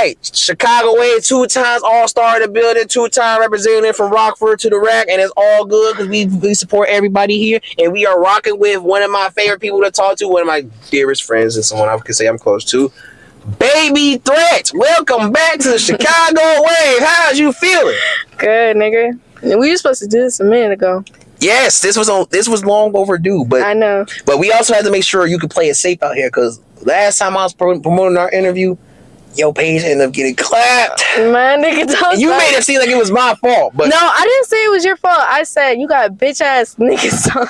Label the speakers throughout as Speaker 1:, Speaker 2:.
Speaker 1: right, Chicago way, 2 times All-Star in the building, 2-time representative from Rockford to the Rack, and it's all good because we support everybody here, and we are rocking with one of my favorite people to talk to, one of my dearest friends, and someone I can say I'm close to, Baby Threat. Welcome back to the Chicago Wave. How's you feeling?
Speaker 2: Good, nigga. We were supposed to do this a minute ago.
Speaker 1: Yes, this was long overdue, but
Speaker 2: I know.
Speaker 1: But we also had to make sure you could play it safe out here because last time I was promoting our interview, your page ended up getting clapped.
Speaker 2: My nigga, don't
Speaker 1: you made it seem like it was my fault, but
Speaker 2: no, I didn't say it was your fault. I said you got bitch ass niggas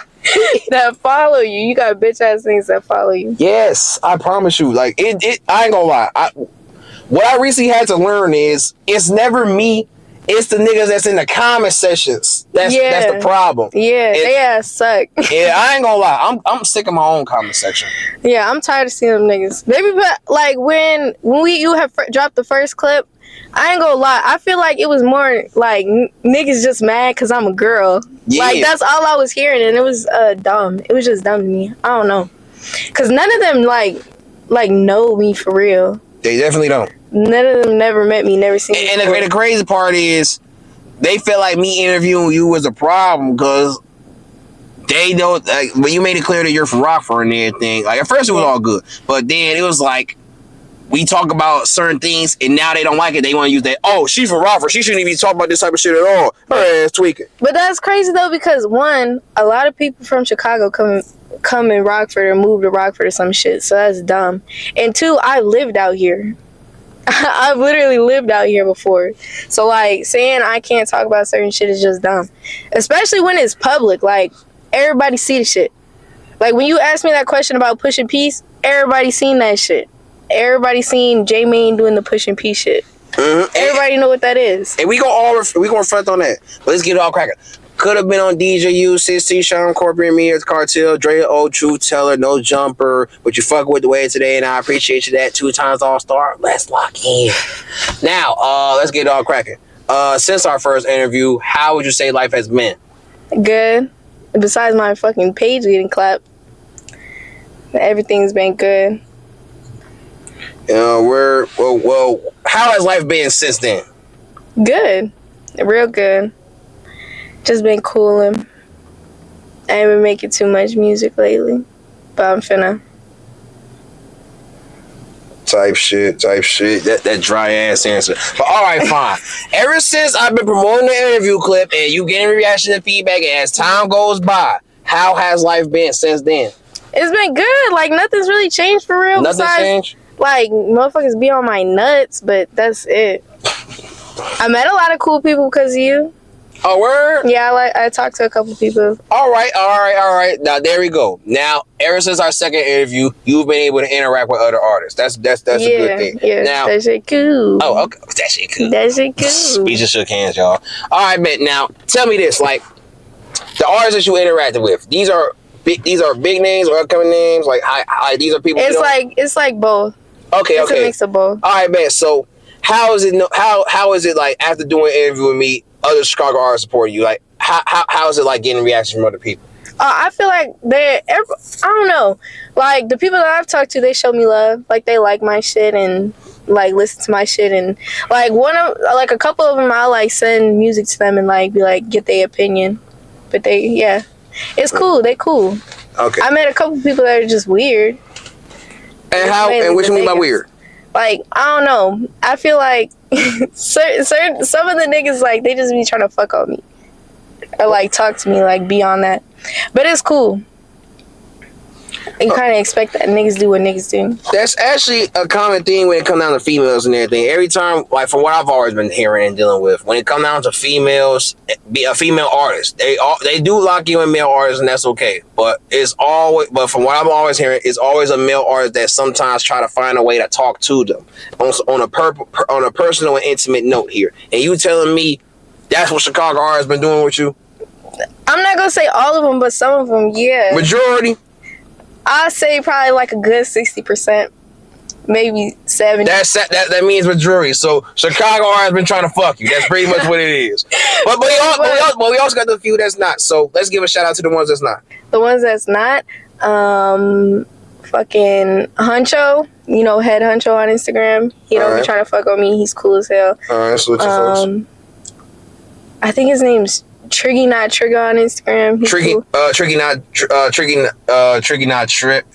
Speaker 2: that follow you. You got bitch ass niggas that follow you.
Speaker 1: Yes, I promise you. Like it I ain't gonna lie. What I recently had to learn is it's never me. It's the niggas that's in the comment sections. That's the problem. Yeah,
Speaker 2: they ass suck.
Speaker 1: Yeah, I ain't gonna lie. I'm sick of my own comment section.
Speaker 2: Yeah, I'm tired of seeing them niggas. Maybe, but like when you have dropped the first clip, I ain't gonna lie. I feel like it was more like niggas just mad because I'm a girl. Yeah. Like that's all I was hearing, and it was dumb. It was just dumb to me. I don't know, cause none of them like know me for real.
Speaker 1: They definitely don't.
Speaker 2: None of them never met me, never seen me.
Speaker 1: And the crazy part is, they felt like me interviewing you was a problem because they don't. Like, when you made it clear that you're from Rockford and everything, like at first it was all good, but then it was like we talk about certain things and now they don't like it. They want to use that. Oh, she's from Rockford. She shouldn't even be talking about this type of shit at all. Her ass tweaking.
Speaker 2: But that's crazy though because one, a lot of people from Chicago come in Rockford or move to Rockford or some shit, so that's dumb. And two, I lived out here. I've literally lived out here before. So, like, saying I can't talk about certain shit is just dumb. Especially when it's public. Like, everybody see the shit. Like, when you asked me that question about pushing peace, everybody seen that shit. Everybody seen J-Mane doing the pushing peace shit. Mm-hmm. Everybody know what that is.
Speaker 1: And we gonna reflect on that. But let's get it all cracking. Could have been on DJU, 60, Sean Corporate, me as Cartel, Dre, Old Truth Teller, No Jumper, but you fuck with the way today, and I appreciate you that 2 times All-Star. Let's lock in. Now, let's get it all cracking. Since our first interview, how would you say life has been?
Speaker 2: Good. Besides my fucking page getting clapped, everything's been good.
Speaker 1: Well, how has life been since then?
Speaker 2: Good. Real good. Just been cooling. I ain't been making too much music lately, but I'm finna.
Speaker 1: Type shit. That dry ass answer. But all right, fine. Ever since I've been promoting the interview clip and you getting reaction and feedback, and as time goes by, how has life been since then?
Speaker 2: It's been good. Like nothing's really changed for real.
Speaker 1: Nothing changed?
Speaker 2: Like motherfuckers be on my nuts, but that's it. I met a lot of cool people because of you.
Speaker 1: Oh, word?
Speaker 2: Yeah, I talked to a couple people.
Speaker 1: All right. Now, there we go. Now, ever since our second interview, you've been able to interact with other artists. That's a good thing.
Speaker 2: Yeah,
Speaker 1: now,
Speaker 2: that shit cool.
Speaker 1: Oh, okay. That shit cool.
Speaker 2: We
Speaker 1: just shook hands, y'all. All right, man. Now, tell me this. Like, the artists that you interacted with, these are big names or upcoming names? Like, these are people...
Speaker 2: It's like both.
Speaker 1: Okay.
Speaker 2: It's a mix of both.
Speaker 1: All right, man. So, how is it like, after doing an interview with me, other Chicago artists supporting you? Like, how is it like getting reactions from other people? I
Speaker 2: feel like I don't know. Like, the people that I've talked to, they show me love. Like, they like my shit and, like, listen to my shit. And, like, a couple of them, I'll, like, send music to them and, like, be like, get their opinion. But it's cool. They cool.
Speaker 1: Okay.
Speaker 2: I met a couple people that are just weird.
Speaker 1: And what you mean by weird?
Speaker 2: Like, I don't know. I feel like certain some of the niggas, like, they just be trying to fuck on me. Or, like, talk to me, like, beyond that. But it's cool. You kind of expect that niggas do what niggas do.
Speaker 1: That's actually a common thing when it comes down to females and everything. Every time, like, from what I've always been hearing and dealing with, when it comes down to females, be a female artist, they do lock you in male artists, and that's okay. But from what I'm always hearing, it's always a male artist that sometimes try to find a way to talk to them on a personal and intimate note here. And you telling me that's what Chicago artists been doing with you?
Speaker 2: I'm not gonna say all of them, but some of them, yeah.
Speaker 1: Majority?
Speaker 2: I'd say probably like a good 60%, maybe 70%.
Speaker 1: That means majority. So Chicago has been trying to fuck you. That's pretty much what it is. But we also got the few that's not. So let's give a shout out to the ones that's not.
Speaker 2: The ones that's not, fucking Huncho, you know, Head Huncho on Instagram. He don't be trying to fuck on me. He's cool as hell.
Speaker 1: Alright, so what's your folks?
Speaker 2: I think his name's Triggy Not Trigger on Instagram. He's cool.
Speaker 1: Triggy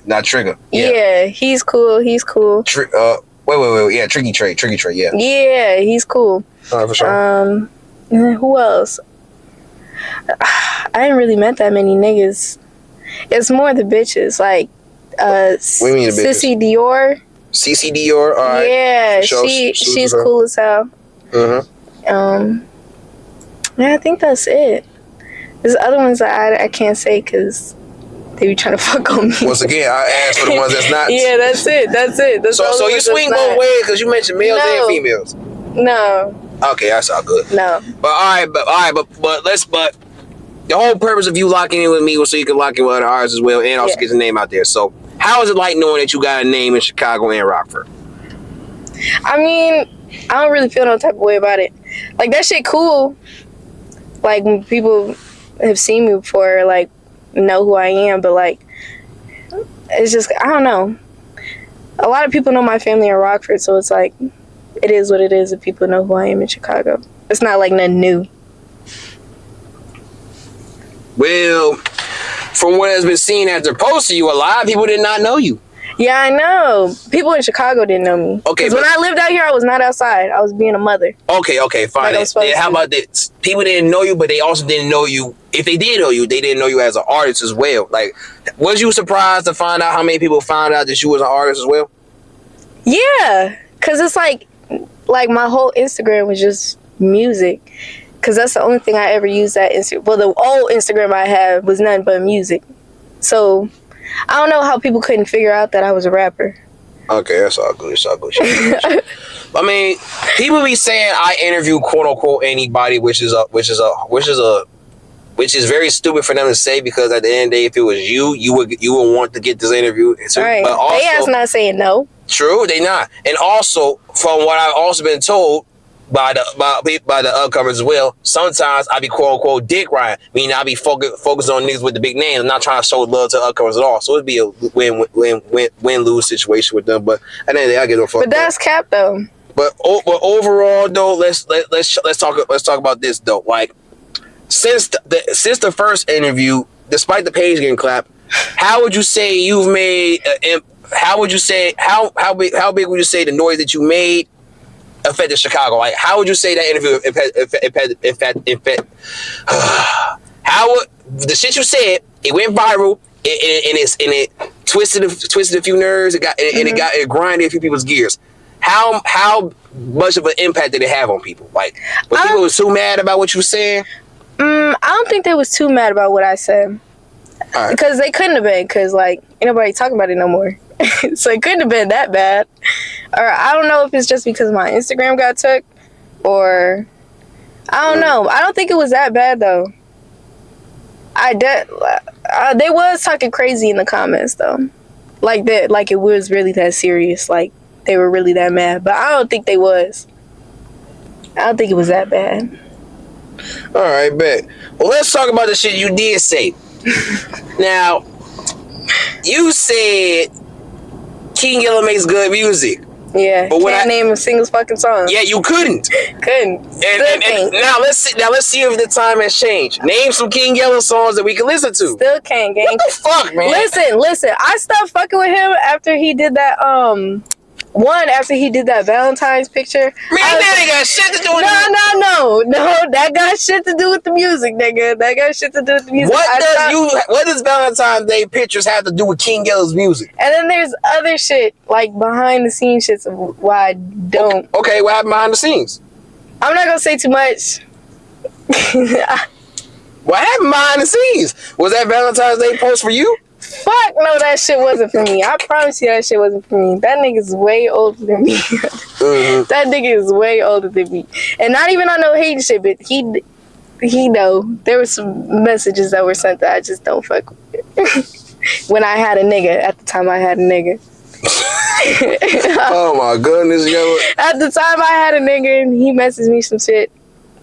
Speaker 1: Not Trigger.
Speaker 2: Yeah, he's cool. He's cool.
Speaker 1: Wait. Yeah, Triggy Trey. Yeah.
Speaker 2: Yeah, he's cool.
Speaker 1: Alright, for sure.
Speaker 2: Who else? I ain't really met that many niggas. It's more the bitches, like
Speaker 1: what do you mean the bitches?
Speaker 2: Sissy Dior.
Speaker 1: CC Dior, alright.
Speaker 2: Yeah, she's cool as hell. Yeah, I think that's it. There's other ones that I can't say because they be trying to fuck on me.
Speaker 1: Once again, I asked for the ones that's not.
Speaker 2: Yeah, that's it. That's
Speaker 1: so you swing both ways because you mentioned males and females.
Speaker 2: No.
Speaker 1: Okay, that's all good.
Speaker 2: No.
Speaker 1: But the whole purpose of you locking in with me was so you can lock in with other artists as well and also get your name out there. So how is it like knowing that you got a name in Chicago and Rockford?
Speaker 2: I mean, I don't really feel no type of way about it. Like, that shit cool. Like, when people have seen me before, like, know who I am, but like, it's just, I don't know. A lot of people know my family in Rockford, so it's like, it is what it is if people know who I am in Chicago. It's not like nothing new.
Speaker 1: Well, from what has been seen after posting you, a lot of people did not know you.
Speaker 2: Yeah, I know. People in Chicago didn't know me. Okay, because when I lived out here, I was not outside. I was being a mother.
Speaker 1: Okay, fine. How about this? People didn't know you, but they also didn't know you. If they did know you, they didn't know you as an artist as well. Like, was you surprised to find out how many people found out that you was an artist as well? Yeah, because it's like my whole Instagram was just music. Because that's the only thing I ever used that Instagram. Well, the old Instagram I had was nothing but music. So I don't know how people couldn't figure out that I was a rapper. Okay, that's all good. It's all good. I mean, people be saying I interview quote unquote anybody, which is very stupid for them to say because at the end of the day, if it was you would want to get this interview. So, right. But also, they ass not saying no. True, they not. And also, from what I've also been told by the upcomers as well, sometimes I be quote unquote dick riding, meaning I be focused on niggas with the big names. I'm not trying to show love to upcomers at all. So it'd be a win-lose situation with them. But at the end of the day, I get no fuck. But that's cap though. But overall though, let's talk about this though. Like since the first interview, despite the page getting clapped, how would you say you've made? How big would you say the noise that you made affected Chicago? Like, how would you say that interview how would the shit you said? It went viral, and it twisted a few nerves. It grinded a few people's gears. How much of an impact did it have on people? Like, were people was too mad about what you were saying? I don't think they was too mad about what I said. Right. Because they couldn't have been, because like ain't nobody talking about it no more. So it couldn't have been that bad. Or I don't know if it's just because my Instagram got took, or I don't know. I don't think it was that bad though. They was talking crazy in the comments though, like that, like it was really that serious, like they were really that mad. But I don't think they was. I don't think it was that bad. All right, bet. Well, let's talk about the shit you did say. Now, you said King Yella makes good music. Yeah, but can't name a single fucking song. Yeah, you couldn't. And now let's see if the time has changed. Name some King Yella songs that we can listen to. Still can't, gang. What the fuck, man? Listen. I stopped fucking with him after he did that. After he did that Valentine's picture. Man, that ain't got shit to do with No, that got shit to do with the music, nigga. That got shit to do with the music. What does Valentine's Day pictures have to do with King Yella's music? And then there's other shit, like behind the scenes shit, why I don't. Okay, what happened behind the scenes? I'm not gonna say too much. What happened behind the scenes? Was that Valentine's Day post for you? Fuck no, that shit wasn't for me. I promise you that shit wasn't for me. That nigga's way older than me. That nigga is way older than me. And not even on no hate shit, but he know. There were some messages that were sent that I just don't fuck with. When I had a nigga, at the time I had a nigga. Oh my goodness, yo. At the time I had a nigga and he messaged me some shit.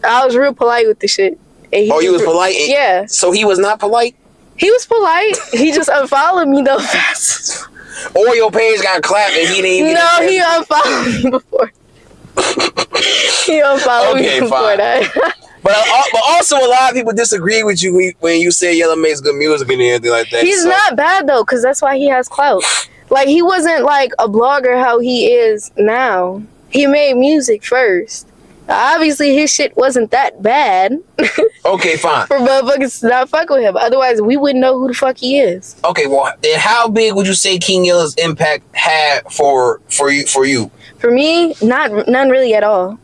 Speaker 1: I was real polite with the shit. You was polite? Yeah. So he was not polite? He was polite. He just unfollowed me though fast. Or your page got clapped and he didn't even.
Speaker 2: No, he unfollowed me before. He unfollowed me before that.
Speaker 1: But also a lot of people disagree with you when you say Yella makes good music and everything like that.
Speaker 2: He's not bad though, because that's why he has clout. Like, he wasn't like a blogger how he is now. He made music first. Obviously, his shit wasn't that bad.
Speaker 1: Okay, fine.
Speaker 2: For motherfuckers to not fuck with him. Otherwise, we wouldn't know who the fuck he is.
Speaker 1: Okay, well, then how big would you say King Yella's impact had for you?
Speaker 2: For me, none really at all.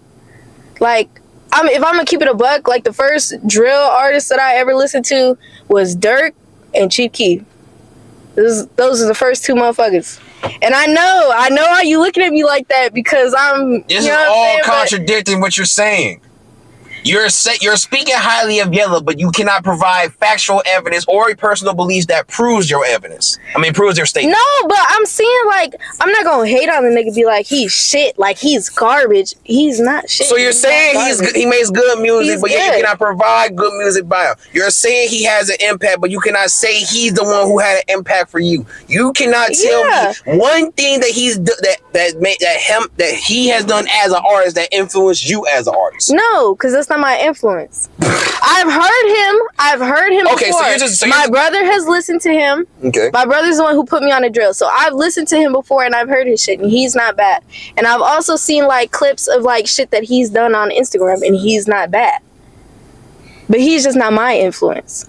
Speaker 2: Like, if I'm gonna keep it a buck, like, the first drill artist that I ever listened to was Dirk and Chief Keef. Those are the first two motherfuckers. And I know how you looking at me like that because
Speaker 1: This is all contradicting what you're saying. You're speaking highly of Yella, but you cannot provide factual evidence or a personal belief that proves your evidence. Proves your statement.
Speaker 2: No, but I'm saying, like, I'm not gonna hate on the nigga, be like, he's shit, like, he's garbage. He's not shit.
Speaker 1: So you're saying he makes good music, but yet you cannot provide good music by him. You're saying he has an impact, but you cannot say he's the one who had an impact for you. You cannot tell me one thing that that he has done as an artist that influenced you as an artist.
Speaker 2: No, because that's not my influence. I've heard him
Speaker 1: okay,
Speaker 2: before. My brother has listened to him.
Speaker 1: Okay.
Speaker 2: My brother's the one who put me on a drill. So I've listened to him before and I've heard his shit and he's not bad. And I've also seen like clips of like shit that he's done on Instagram and he's not bad. But he's just not my influence.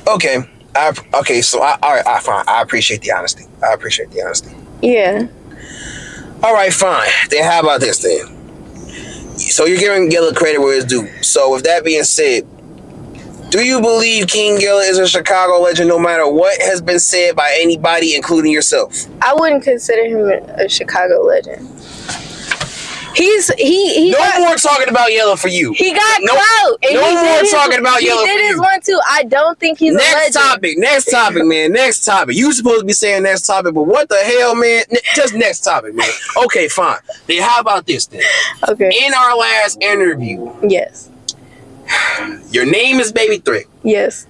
Speaker 1: Okay. So fine. I appreciate the honesty.
Speaker 2: Yeah.
Speaker 1: All right, fine. Then how about this then? So you're giving Yella credit where it's due. So with that being said, do you believe King Yella is a Chicago legend no matter what has been said by anybody, including yourself?
Speaker 2: I wouldn't consider him a Chicago legend. He
Speaker 1: no more talking about Yella for you.
Speaker 2: He got clout.
Speaker 1: No more talking about Yella for you.
Speaker 2: He did his one too. I don't think he's a legend.
Speaker 1: Next topic, man. Next topic. You supposed to be saying next topic, but what the hell, man? Just next topic, man. Okay, fine. Then how about this then?
Speaker 2: Okay.
Speaker 1: In our last interview.
Speaker 2: Yes.
Speaker 1: Your name is Baby Threat.
Speaker 2: Yes.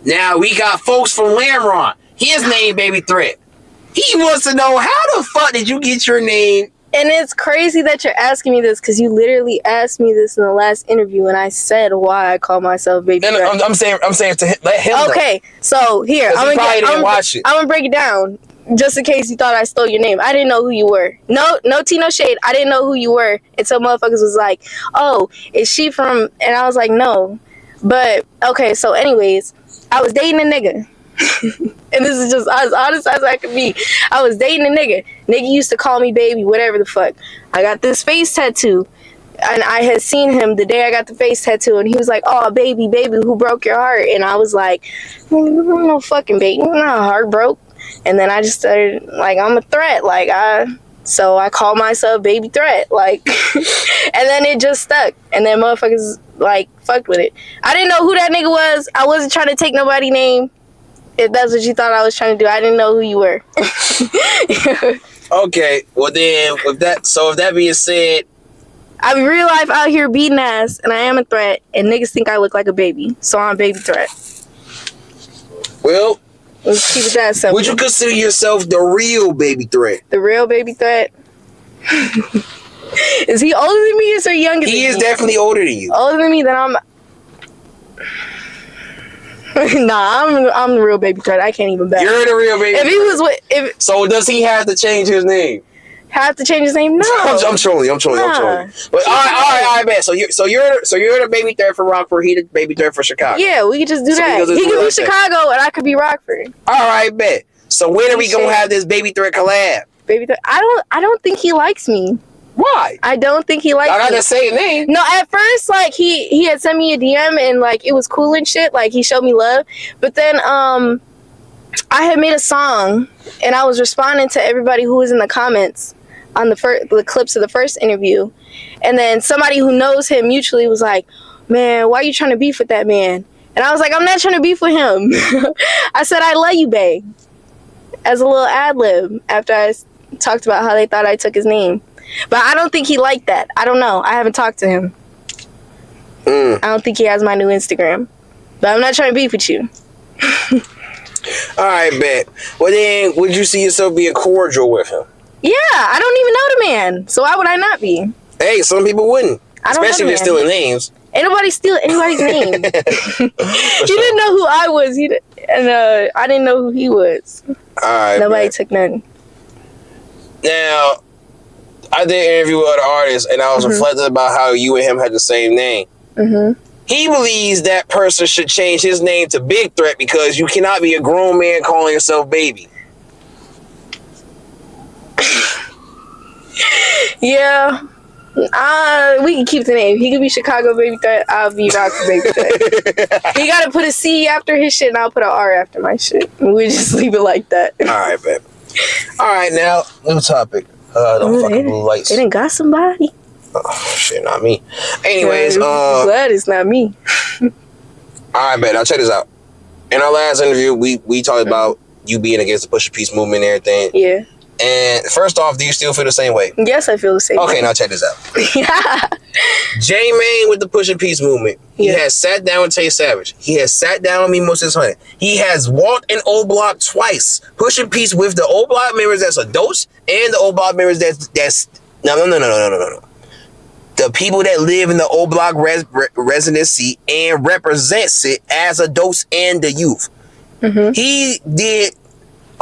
Speaker 1: Now we got folks from Lamron. His name Baby Threat. He wants to know how the fuck did you get your name?
Speaker 2: And it's crazy that you're asking me this because you literally asked me this in the last interview, and I said why I call myself Baby Threat.
Speaker 1: I'm saying to him, let him know.
Speaker 2: Okay, so here I'm gonna break it down just in case you thought I stole your name. I didn't know who you were. No tea, no shade. I didn't know who you were until motherfuckers was like, "Oh, is she from?" And I was like, "No." But okay, so anyways, I was dating a nigga. And this is just as honest as I could be. I was dating a nigga. Nigga used to call me baby, whatever the fuck. I got this face tattoo. And I had seen him the day I got the face tattoo. And he was like, "Oh, baby, who broke your heart?" And I was like, "No fucking baby. My heart broke." And then I just started, like, I'm a threat. So I called myself Baby Threat. Like, and then it just stuck. And then motherfuckers, like, fucked with it. I didn't know who that nigga was. I wasn't trying to take nobody's name. If that's what you thought I was trying to do, I didn't know who you were.
Speaker 1: Okay, well then, if that being said,
Speaker 2: I'm real life out here beating ass, and I am a threat, and niggas think I look like a baby, so I'm Baby Threat.
Speaker 1: Well,
Speaker 2: let's keep it that simple.
Speaker 1: Would you consider yourself the real Baby Threat?
Speaker 2: The real Baby Threat? Is he older than me or is he younger than me?
Speaker 1: He is definitely older than you.
Speaker 2: Older than me, then I'm... Nah, I'm the real Baby Threat. I can't even bet.
Speaker 1: You're the real Baby
Speaker 2: If he was
Speaker 1: so does he have to change his name?
Speaker 2: Have to change his name? No.
Speaker 1: I'm trolling. But all right, bet. So you're the Baby Threat for Rockford. He the Baby Threat for Chicago.
Speaker 2: Yeah, we could just do that. He could be Chicago and I could be Rockford.
Speaker 1: All right, bet. So when are we gonna have this Baby Threat collab?
Speaker 2: Baby Threat. I don't think he likes me.
Speaker 1: Why?
Speaker 2: I don't think he likes me.
Speaker 1: I got the same name.
Speaker 2: No, at first, like, he had sent me a DM and, like, it was cool and shit. Like, he showed me love. But then, I had made a song and I was responding to everybody who was in the comments on the clips of the first interview. And then somebody who knows him mutually was like, "Man, why are you trying to beef with that man?" And I was like, "I'm not trying to beef with him." I said, "I love you, babe," as a little ad-lib after I talked about how they thought I took his name. But I don't think he liked that. I don't know. I haven't talked to him. I don't think he has my new Instagram. But I'm not trying to beef with you.
Speaker 1: All right, bet. Well, then, would you see yourself being cordial with him?
Speaker 2: Yeah, I don't even know the man, so why would I not be?
Speaker 1: Hey, some people wouldn't.
Speaker 2: I don't
Speaker 1: Especially
Speaker 2: know
Speaker 1: if
Speaker 2: the
Speaker 1: they're
Speaker 2: man.
Speaker 1: stealing names.
Speaker 2: Ain't nobody steal anybody's name. He didn't know who I was. And I didn't know who he was.
Speaker 1: All right,
Speaker 2: Nobody
Speaker 1: bet.
Speaker 2: took nothing.
Speaker 1: Now, I did an interview with other artists, and I was reflecting about how you and him had the same name.
Speaker 2: Mm-hmm.
Speaker 1: He believes that person should change his name to Big Threat because you cannot be a grown man calling yourself baby.
Speaker 2: Yeah. We can keep the name. He could be Chicago Baby Threat. I'll be Rockford Baby Threat. He gotta put a C after his shit, and I'll put an R after my shit. We just leave it like that.
Speaker 1: All right, babe. All right, now new topic. Don't fucking blue lights.
Speaker 2: They done got somebody.
Speaker 1: Oh shit, not me. Anyways,
Speaker 2: glad it's not me.
Speaker 1: All right, babe. Now check this out. In our last interview, we talked about you being against the Push a Peace movement and everything.
Speaker 2: Yeah.
Speaker 1: And first off, do you still feel the same way?
Speaker 2: Yes, I feel the same.
Speaker 1: Okay, now check this out. J-Mane with the Push a Peace movement. He has sat down with Tay Savage. He has sat down with me Moses Hunt. He has walked in O Block twice. Push a Peace with the O Block members that's adults and the O Block members that's no. The people that live in the O Block residency and represents it as adults and the youth. Mm-hmm. He did,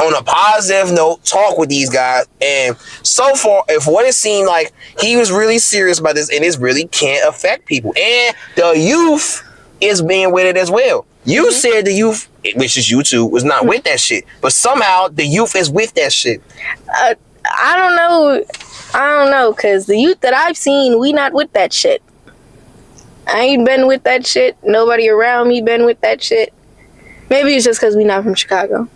Speaker 1: on a positive note, talk with these guys, and so far, if what it seemed like, he was really serious about this, and this really can't affect people, and the youth is being with it as well. You said the youth, which is you too, was not with that shit, but somehow the youth is with that shit.
Speaker 2: I don't know, because the youth that I've seen, we not with that shit. I ain't been with that shit. Nobody around me been with that shit. Maybe it's just because we not from Chicago.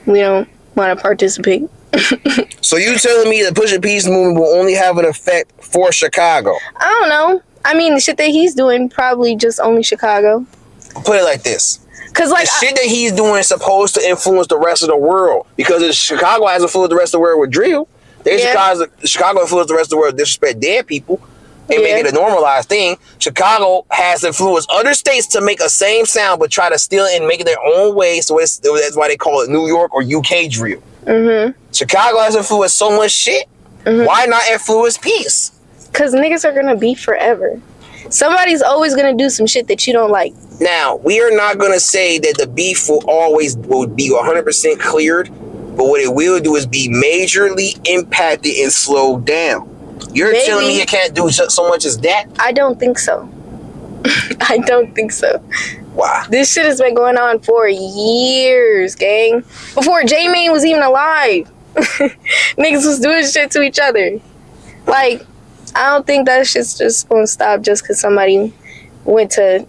Speaker 2: We don't want to participate.
Speaker 1: So you telling me the Push a Peace movement will only have an effect for Chicago?
Speaker 2: I don't know. I mean, the shit that he's doing, probably just only Chicago.
Speaker 1: Put it like this.
Speaker 2: Cause like
Speaker 1: the shit that he's doing is supposed to influence the rest of the world. Because if Chicago has influenced the rest of the world with drill, Chicago influenced the rest of the world to disrespect dead people and make it a normalized thing. Chicago has influenced other states to make a same sound but try to steal it and make it their own way. So that's why they call it New York or UK drill. Mm-hmm. Chicago has influenced so much shit. Mm-hmm. Why not influence peace?
Speaker 2: Because niggas are gonna be forever. Somebody's always gonna do some shit that you don't like.
Speaker 1: Now, we are not gonna say that the beef will be 100% cleared, but what it will do is be majorly impacted and slowed down. You're telling me you can't do so much as that?
Speaker 2: I don't think so. I don't think so.
Speaker 1: Why?
Speaker 2: This shit has been going on for years, gang. Before J-Mane was even alive. Niggas was doing shit to each other. Like, I don't think that shit's just gonna stop just because somebody went to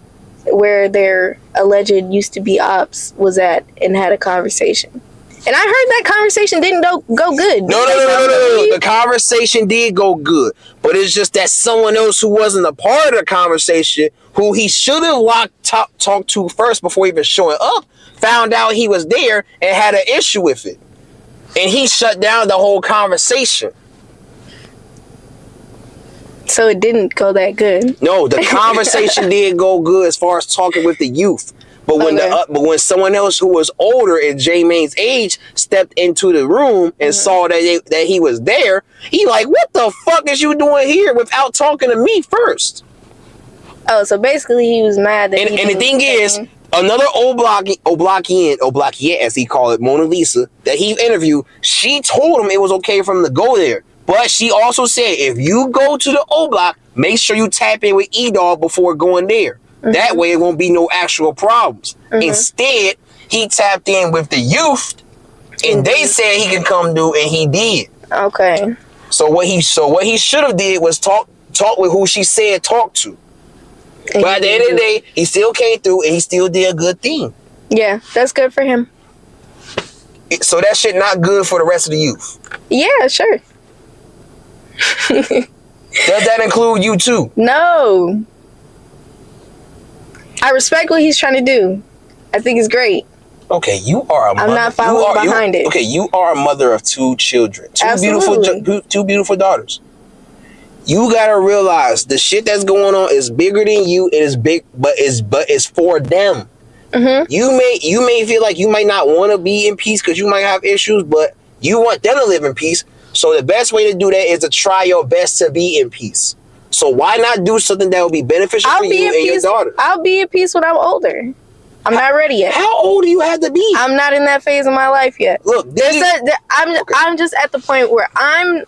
Speaker 2: where their alleged used to be ops was at and had a conversation. And I heard that conversation didn't go good.
Speaker 1: No. The conversation did go good. But it's just that someone else who wasn't a part of the conversation, who he should have talked to first before even showing up, found out he was there and had an issue with it. And he shut down the whole conversation.
Speaker 2: So it didn't go that good.
Speaker 1: No, the conversation did go good as far as talking with the youth. But when when someone else who was older at J-Mane's age stepped into the room and saw that he was there, he like, what the fuck is you doing here without talking to me first?
Speaker 2: Oh, so basically he was mad that
Speaker 1: and the thing is, another Oblockian, as he called it, Mona Lisa, that he interviewed, she told him it was okay for him to go there. But she also said, if you go to the O Block, make sure you tap in with E-Dog before going there. Mm-hmm. That way it won't be no actual problems. Mm-hmm. Instead, he tapped in with the youth, and they said he could come do, and he did.
Speaker 2: Okay.
Speaker 1: So what he should have did was talk with who she said talk to. And but at the end of the day, he still came through, and he still did a good thing.
Speaker 2: Yeah, that's good for him.
Speaker 1: So that shit not good for the rest of the youth.
Speaker 2: Yeah, sure.
Speaker 1: Does that include you too?
Speaker 2: No. I respect what he's trying to do. I think it's great.
Speaker 1: Okay, you are a mother.
Speaker 2: I'm not following behind it.
Speaker 1: Okay, you are a mother of two children. Two beautiful daughters. You gotta realize the shit that's going on is bigger than you. It is big, but it's for them. You may feel like you might not want to be in peace because you might have issues, but you want them to live in peace. So the best way to do that is to try your best to be in peace. So why not do something that will be beneficial for you and your daughter?
Speaker 2: I'll be at peace when I'm older. I'm not ready yet.
Speaker 1: How old do you have to be?
Speaker 2: I'm not in that phase of my life yet.
Speaker 1: Look,
Speaker 2: I'm just at the point where I'm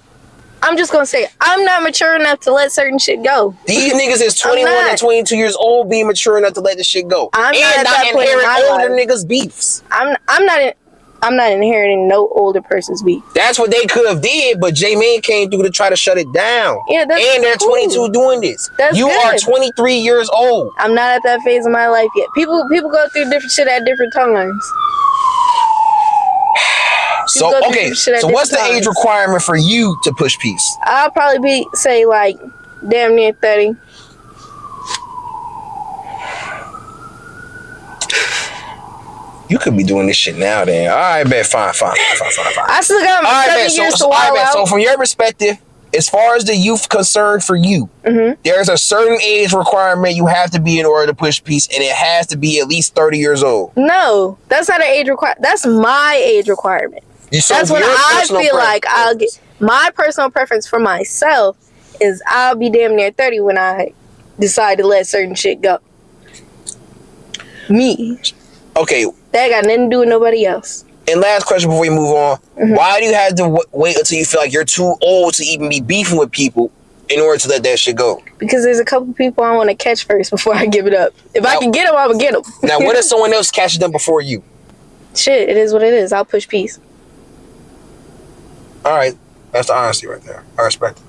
Speaker 2: just gonna say I'm not mature enough to let certain shit go.
Speaker 1: These niggas is 21 and 22 years old, being mature enough to let this shit go.
Speaker 2: I'm not at that point in my
Speaker 1: older
Speaker 2: life.
Speaker 1: niggas beefs.
Speaker 2: I'm not inheriting no older person's beef.
Speaker 1: That's what they could have did, but J-Man came through to try to shut it down.
Speaker 2: Yeah, that's
Speaker 1: and they're 22 doing this. You are 23 years old.
Speaker 2: I'm not at that phase of my life yet. People go through different shit at different times.
Speaker 1: So what's the age requirement for you to push peace?
Speaker 2: I'll probably say like damn near 30.
Speaker 1: You could be doing this shit now then. All right, bet. Fine.
Speaker 2: I still got my 7 years to wild out.
Speaker 1: So from your perspective, as far as the youth concerned for you, there's a certain age requirement you have to be in order to push peace, and it has to be at least 30 years old.
Speaker 2: No, that's not an age requirement. That's my age requirement. That's what I feel like I'll get. My personal preference for myself is I'll be damn near 30 when I decide to let certain shit go. Me.
Speaker 1: Okay.
Speaker 2: That got nothing to do with nobody else.
Speaker 1: And last question before we move on. Why do you have to wait until you feel like you're too old to even be beefing with people in order to let that shit go?
Speaker 2: Because there's a couple people I want to catch first before I give it up. If I can get them, I will get them.
Speaker 1: Now, what if someone else catches them before you?
Speaker 2: Shit, it is what it is. I'll push peace.
Speaker 1: All right. That's the honesty right there. I respect it.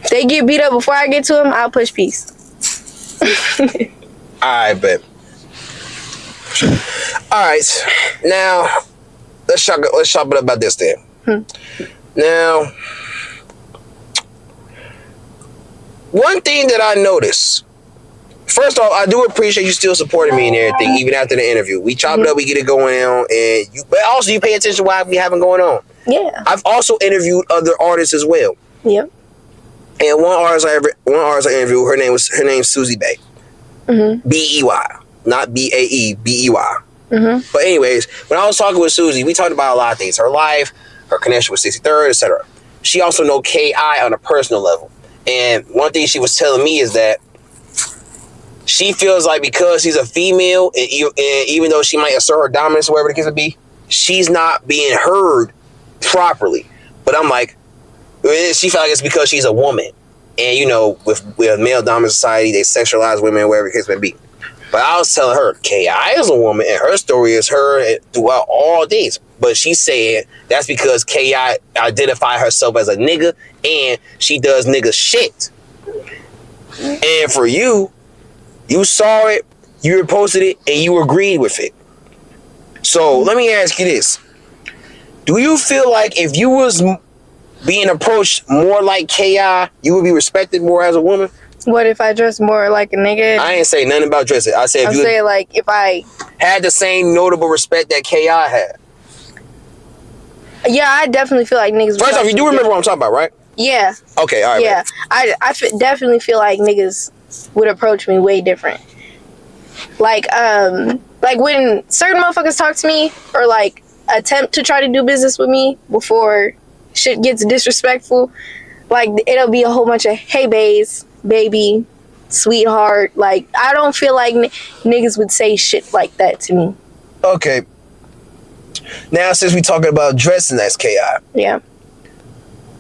Speaker 2: If they get beat up before I get to them, I'll push peace.
Speaker 1: I bet. All right, now let's chop it up about this then. Now, one thing that I noticed. First off, I do appreciate you still supporting me and everything, even after the interview. We chop it up, we get it going on, but also you pay attention to what we having going on.
Speaker 2: Yeah.
Speaker 1: I've also interviewed other artists as well.
Speaker 2: Yep.
Speaker 1: And one artist I interviewed, her name's Susie Bay. B-E-Y. Not B-A-E, B-E-Y. But anyways, when I was talking with Susie, we talked about a lot of things. Her life, her connection with 63rd, etc. She also know K.I. on a personal level. And one thing she was telling me is that she feels like because she's a female, and even though she might assert her dominance or whatever the case would be, she's not being heard properly. But I'm like, she felt like it's because she's a woman. And, you know, with male dominant society, they sexualize women, whatever the case may be. But I was telling her, K.I. is a woman, and her story is her throughout all days. But she said that's because K.I. identified herself as a nigga, and she does nigga shit. And for you, you saw it, you reposted it, and you agreed with it. So let me ask you this. Do you feel like if you was being approached more like K.I., you would be respected more as a woman?
Speaker 2: What if I dress more like a nigga?
Speaker 1: I ain't say nothing about dressing. I said
Speaker 2: if I
Speaker 1: had the same notable respect that K.I. had.
Speaker 2: Yeah, I definitely feel like niggas.
Speaker 1: First off, you do remember what I'm talking about, right?
Speaker 2: Yeah.
Speaker 1: Okay, all right.
Speaker 2: Yeah, definitely feel like niggas would approach me way different. Like when certain motherfuckers talk to me or like attempt to try to do business with me before shit gets disrespectful, like it'll be a whole bunch of hey bays, baby, sweetheart. Like I don't feel like niggas would say shit like that to me.
Speaker 1: Okay. Now since we talking about dressing as K.I.
Speaker 2: Yeah.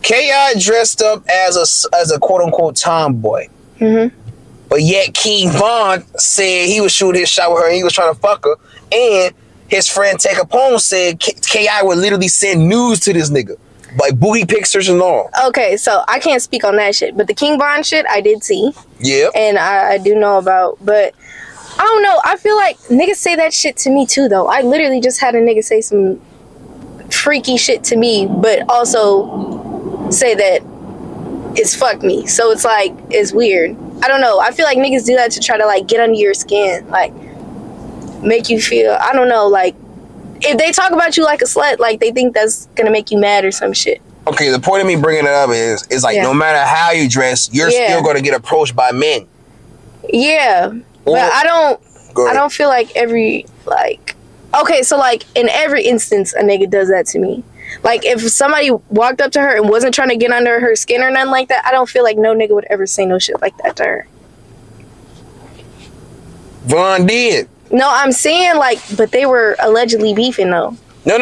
Speaker 1: K.I. dressed up as a quote unquote tomboy. But yet King Von said he was shooting his shot with her and he was trying to fuck her. And his friend Take Capone said K.I. would literally send nudes to this nigga. Like booty pictures and all. Okay,
Speaker 2: so I can't speak on that shit. But the King Von shit, I did see.
Speaker 1: Yeah.
Speaker 2: And I do know about. But I don't know. I feel like niggas say that shit to me too, though. I literally just had a nigga say some freaky shit to me, but also say that it's fuck me. So it's like, it's weird. I don't know. I feel like niggas do that to try to like get under your skin. Like make you feel, I don't know, like if they talk about you like a slut, like they think that's gonna make you mad or some shit.
Speaker 1: Okay, the point of me bringing it up is like no matter how you dress, you're still gonna get approached by men.
Speaker 2: Yeah, but I don't.
Speaker 1: Go ahead.
Speaker 2: I don't feel like okay, so like in every instance a nigga does that to me. Like if somebody walked up to her and wasn't trying to get under her skin or nothing like that, I don't feel like no nigga would ever say no shit like that to her.
Speaker 1: Vaughn did.
Speaker 2: No, I'm saying like, but they were allegedly beefing though.
Speaker 1: No.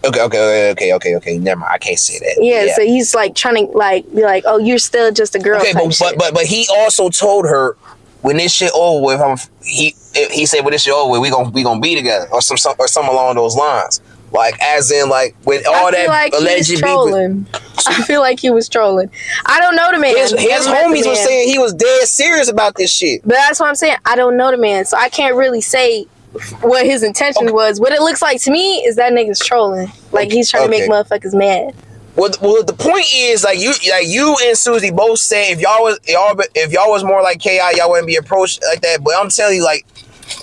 Speaker 1: Okay. Never mind. I can't say that.
Speaker 2: Yeah, so he's like trying to like be like, oh, you're still just a girl.
Speaker 1: Okay, but he also told her when this shit over with, he said when this shit over with, we gonna be together or something along those lines. Like as in like with all that
Speaker 2: like
Speaker 1: alleged beef.
Speaker 2: I feel like he was trolling. I don't know the man.
Speaker 1: His homies were saying he was dead serious about this shit.
Speaker 2: But that's what I'm saying. I don't know the man, so I can't really say what his intention was. What it looks like to me is that nigga's trolling. Like he's trying to make motherfuckers mad.
Speaker 1: Well, the point is like you and Susie both say if y'all was more like Ki, y'all wouldn't be approached like that. But I'm telling you, like,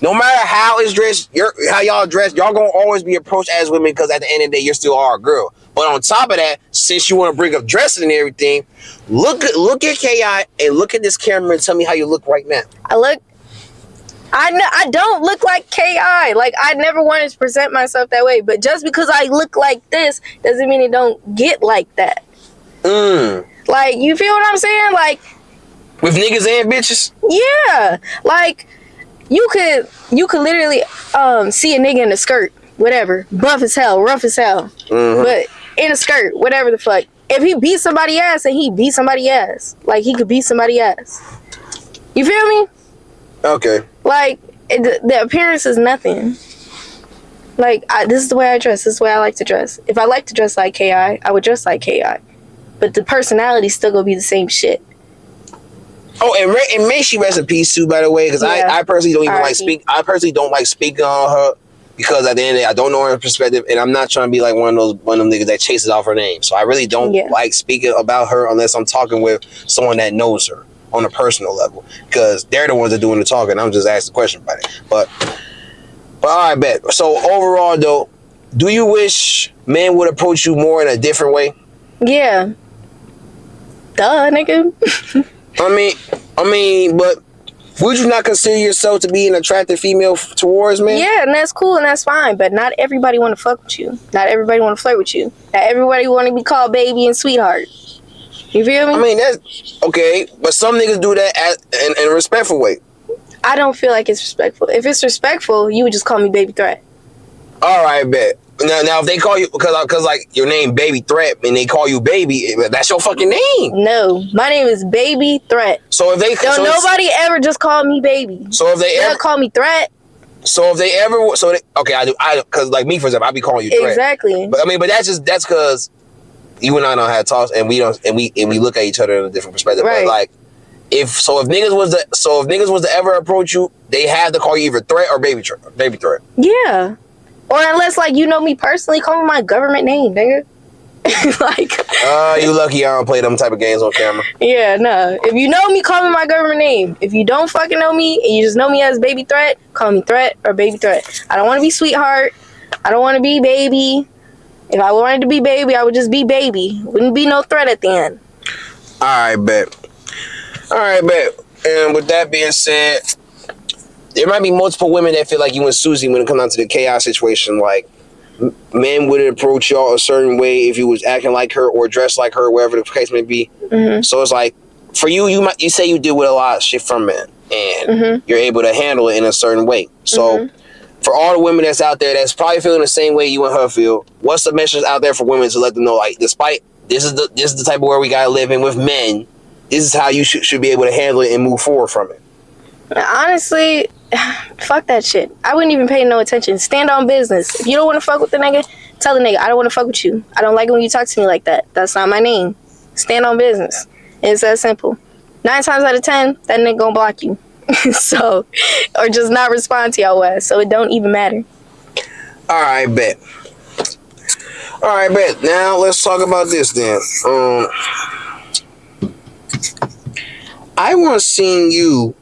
Speaker 1: no matter how it's dressed, how y'all dressed, y'all gonna always be approached as women because at the end of the day, you're still our girl. But on top of that, since you want to bring up dressing and everything, look at Ki and look at this camera and tell me how you look right now.
Speaker 2: I don't look like Ki. Like I never wanted to present myself that way. But just because I look like this doesn't mean it don't get like that. Like you feel what I'm saying? Like
Speaker 1: with niggas and bitches.
Speaker 2: Yeah, like. You could literally see a nigga in a skirt, whatever, buff as hell, rough as hell, but in a skirt, whatever the fuck. If he beat somebody ass, then he beat somebody ass. Like he could beat somebody ass. You feel me?
Speaker 1: Okay.
Speaker 2: Like the appearance is nothing. Like this is the way I dress. This is the way I like to dress. If I like to dress like Ki, I would dress like Ki. But the personality still gonna be the same shit.
Speaker 1: Oh, and may she rest in peace too, by the way, because I personally don't even I personally don't like speaking on her because at the end of the day, I don't know her perspective, and I'm not trying to be like one of them niggas that chases off her name. So I really don't like speaking about her unless I'm talking with someone that knows her on a personal level, because they're the ones that are doing the talking. I'm just asking the question about it. But all right, bet. So overall, though, do you wish men would approach you more in a different way?
Speaker 2: Yeah. Duh, nigga.
Speaker 1: I mean, but would you not consider yourself to be an attractive female towards men?
Speaker 2: Yeah, and that's cool and that's fine, but not everybody want to fuck with you. Not everybody want to flirt with you. Not everybody want to be called baby and sweetheart. You feel me?
Speaker 1: I mean, that's okay, but some niggas do that in a respectful way.
Speaker 2: I don't feel like it's respectful. If it's respectful, you would just call me Baby Threat.
Speaker 1: All right, bet. Now, if they call you because like your name Baby Threat and they call you Baby, that's your fucking name.
Speaker 2: No, my name is Baby Threat.
Speaker 1: So if they
Speaker 2: nobody ever just called me Baby.
Speaker 1: So if they'll
Speaker 2: call me Threat.
Speaker 1: So if they ever I because like me for example, I be calling you Threat. Exactly. But I mean, but that's because you and I don't have talks and we look at each other in a different perspective. Right. But like if niggas was to ever approach you, they have to call you either Threat or Baby Threat.
Speaker 2: Yeah. Or unless, like, you know me personally, call me my government name, nigga. Like...
Speaker 1: you lucky I don't play them type of games on camera.
Speaker 2: Yeah, no. If you know me, call me my government name. If you don't fucking know me, and you just know me as Baby Threat, call me Threat or Baby Threat. I don't want to be Sweetheart. I don't want to be Baby. If I wanted to be Baby, I would just be Baby. Wouldn't be no Threat at the end.
Speaker 1: Alright, bet. And with that being said... There might be multiple women that feel like you and Susie when it comes down to the chaos situation. Like, men would approach y'all a certain way if you was acting like her or dressed like her, wherever the case may be. Mm-hmm. So it's like, for you, you say you deal with a lot of shit from men, and you're able to handle it in a certain way. So, for all the women that's out there that's probably feeling the same way you and her feel, what's the message out there for women to let them know, like, despite this is the type of world we gotta live in with men, this is how you should be able to handle it and move forward from it.
Speaker 2: Honestly, fuck that shit. I wouldn't even pay no attention. Stand on business. If you don't want to fuck with the nigga, tell the nigga, I don't want to fuck with you. I don't like it when you talk to me like that. That's not my name. Stand on business. It's that simple. 9 times out of 10, that nigga gonna block you. So, or just not respond to your ass. So it don't even matter.
Speaker 1: Alright, bet. Now let's talk about this then. I want to see you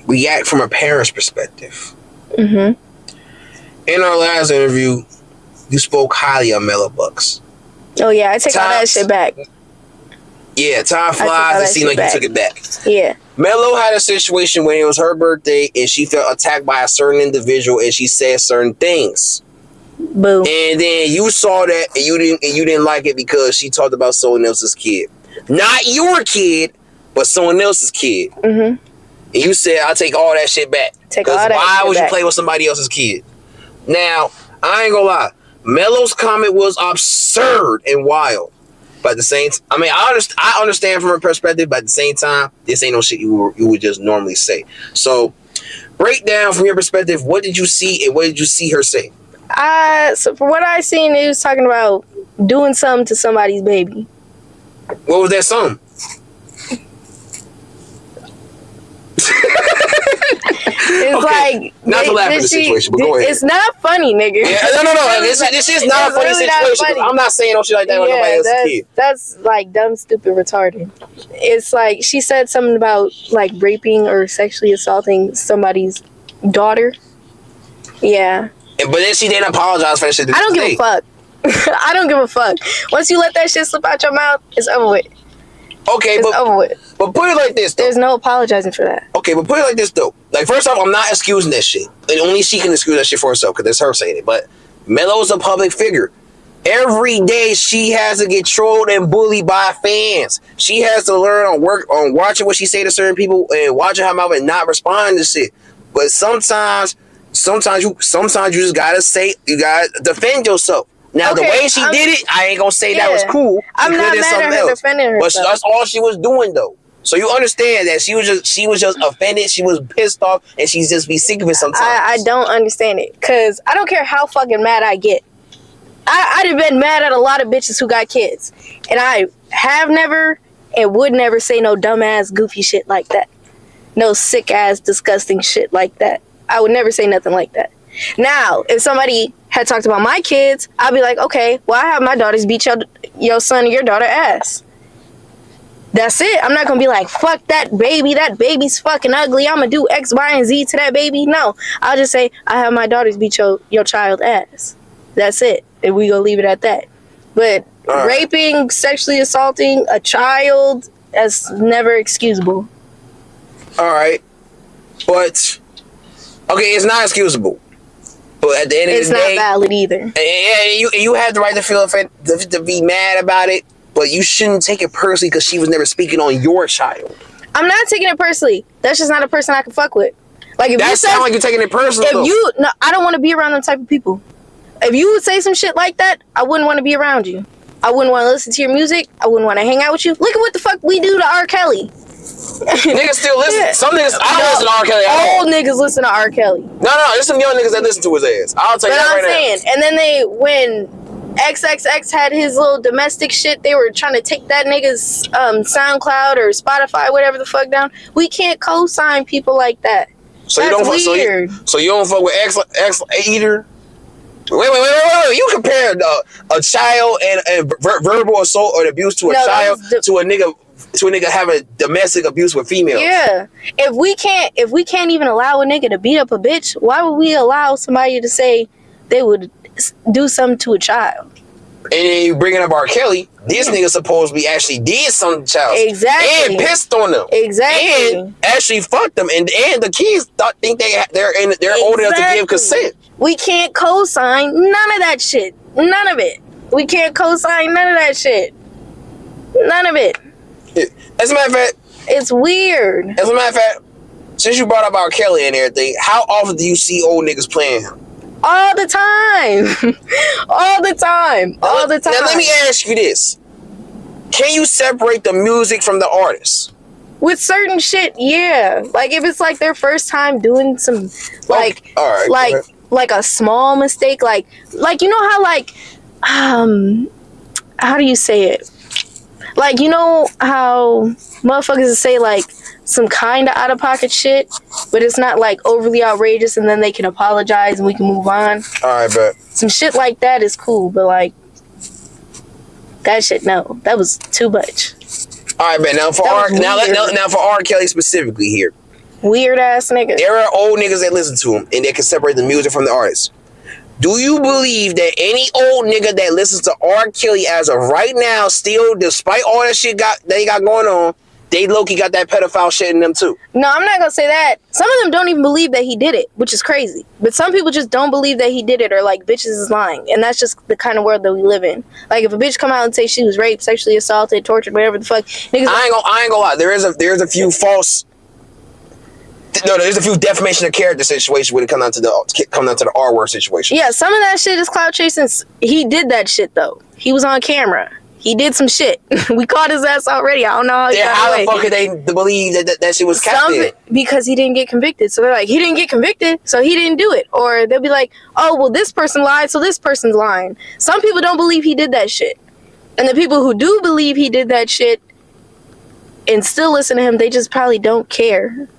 Speaker 1: react from a parent's perspective. In our last interview, you spoke highly of Mello Buckzz.
Speaker 2: Oh yeah, I take all that shit back.
Speaker 1: Yeah, time flies. It seemed like you took it back.
Speaker 2: Yeah.
Speaker 1: Mello had a situation when it was her birthday and she felt attacked by a certain individual and she said certain things.
Speaker 2: Boo.
Speaker 1: And then you saw that and you didn't like it because she talked about someone else's kid. Not your kid, but someone else's kid.
Speaker 2: Mm-hmm.
Speaker 1: And you said, I'll take all that shit back. Why would you play with somebody else's kid? Now, I ain't gonna lie. Mello's comment was absurd and wild. But at the same time, I mean, I understand from her perspective, but at the same time, this ain't no shit you would just normally say. So, break down from your perspective, what did you see and what did you see her say?
Speaker 2: So from what I seen, it was talking about doing something to somebody's baby.
Speaker 1: What was that something?
Speaker 2: It's like
Speaker 1: not to laugh at the situation, but go ahead.
Speaker 2: It's not funny, nigga.
Speaker 1: Yeah, no. This is not a funny
Speaker 2: really
Speaker 1: situation. I'm not saying no shit like that with nobody else's kid.
Speaker 2: That's like dumb, stupid, retarded. It's like she said something about like raping or sexually assaulting somebody's daughter. Yeah.
Speaker 1: But then she didn't apologize for that shit.
Speaker 2: I don't give a fuck. I don't give a fuck. Once you let that shit slip out your mouth, it's over with.
Speaker 1: Okay,
Speaker 2: it's over with.
Speaker 1: But put it like this, though.
Speaker 2: There's no apologizing for that.
Speaker 1: Okay, but put it like this, though. Like, first off, I'm not excusing that shit. And only she can excuse that shit for herself, because that's her saying it. But Mello's a public figure. Every day, she has to get trolled and bullied by fans. She has to learn on watching what she say to certain people and watching her mouth and not responding to shit. But sometimes you just gotta defend yourself. Now, the way she did it, I ain't gonna say that was cool.
Speaker 2: I'm not mad at her defending herself.
Speaker 1: But that's all she was doing, though. So you understand that she was just offended. She was pissed off, and she's just be sick of it sometimes.
Speaker 2: I don't understand it, because I don't care how fucking mad I get. I'd have been mad at a lot of bitches who got kids, and I have never and would never say no dumbass, goofy shit like that. No sick ass, disgusting shit like that. I would never say nothing like that. Now, if somebody had talked about my kids, I'd be like, okay, well, I have my daughters beat your son or your daughter ass. That's it. I'm not going to be like, fuck that baby's fucking ugly, I'm going to do X, Y, and Z to that baby. No, I'll just say, I have my daughters beat your child ass. That's it. And we going to leave it at that. But raping, sexually assaulting a child, that's never excusable.
Speaker 1: All right. But, okay, it's not excusable. But at the end of the day,
Speaker 2: it's not valid either.
Speaker 1: Yeah, you have the right to feel offended, to be mad about it, but you shouldn't take it personally because she was never speaking on your child.
Speaker 2: I'm not taking it personally. That's just not a person I can fuck with. Like, if
Speaker 1: that sounds like you're taking it personally.
Speaker 2: I don't want to be around them type of people. If you would say some shit like that, I wouldn't want to be around you. I wouldn't want to listen to your music. I wouldn't want to hang out with you. Look at what the fuck we do to R. Kelly.
Speaker 1: Niggas still listen. Yeah. Some niggas, I don't listen to R. Kelly at all.
Speaker 2: Old niggas listen to R. Kelly.
Speaker 1: No, there's some young niggas that listen to his ass. I'll tell you that right now. But I'm saying,
Speaker 2: and then when XXX had his little domestic shit, they were trying to take that nigga's SoundCloud or Spotify, whatever the fuck, down. We can't co-sign people like that.
Speaker 1: So
Speaker 2: that's weird.
Speaker 1: So you don't fuck with X either? Wait. You compared a child and verbal assault or abuse to a child to a nigga having domestic abuse with females. Yeah.
Speaker 2: If we can't even allow a nigga to beat up a bitch, why would we allow somebody to say they would do something to a child?
Speaker 1: And then you bringing up R. Kelly, this nigga supposedly actually did something to child.
Speaker 2: Exactly.
Speaker 1: And pissed on them.
Speaker 2: Exactly.
Speaker 1: And actually fucked them. And the kids think they're old enough to give consent.
Speaker 2: We can't co-sign none of that shit. None of it. We can't co-sign none of that shit. None of it.
Speaker 1: As a matter of fact,
Speaker 2: it's weird.
Speaker 1: As a matter of fact, since you brought up R. Kelly and everything, how often do you see old niggas playing him?
Speaker 2: All the time. All the time. All the time.
Speaker 1: Now let me ask you this. Can you separate the music from the artist?
Speaker 2: With certain shit, yeah. Like if it's like their first time doing some like like a small mistake, like you know how like how do you say it? Like, you know how motherfuckers say like some kind of out of pocket shit, but it's not like overly outrageous, and then they can apologize and we can move on.
Speaker 1: Alright, bet.
Speaker 2: Some shit like that is cool, but like that shit, no, that was too much.
Speaker 1: Alright, bet. Now for R. Kelly specifically here,
Speaker 2: weird ass niggas.
Speaker 1: There are old niggas that listen to him and they can separate the music from the artist. Do you believe that any old nigga that listens to R. Kelly as of right now, still, despite all that shit that he got going on, they low-key got that pedophile shit in them too.
Speaker 2: No, I'm not gonna say that. Some of them don't even believe that he did it, which is crazy. But some people just don't believe that he did it, or like bitches is lying, and that's just the kind of world that we live in. Like if a bitch come out and say she was raped, sexually assaulted, tortured, whatever the fuck, niggas.
Speaker 1: I ain't gonna lie. There's a few false. No, there's a few defamation of character situations when it comes down to the R word situation.
Speaker 2: Yeah, some of that shit is clout chasing. He did that shit though. He was on camera. He did some shit. We caught his ass already. I don't know how he got
Speaker 1: how
Speaker 2: away.
Speaker 1: the fuck could they believe that shit was captive?
Speaker 2: Because he didn't get convicted. So they're like, he didn't get convicted, so he didn't do it. Or they'll be like, oh, well, this person lied, so this person's lying. Some people don't believe he did that shit. And the people who do believe he did that shit and still listen to him, they just probably don't care.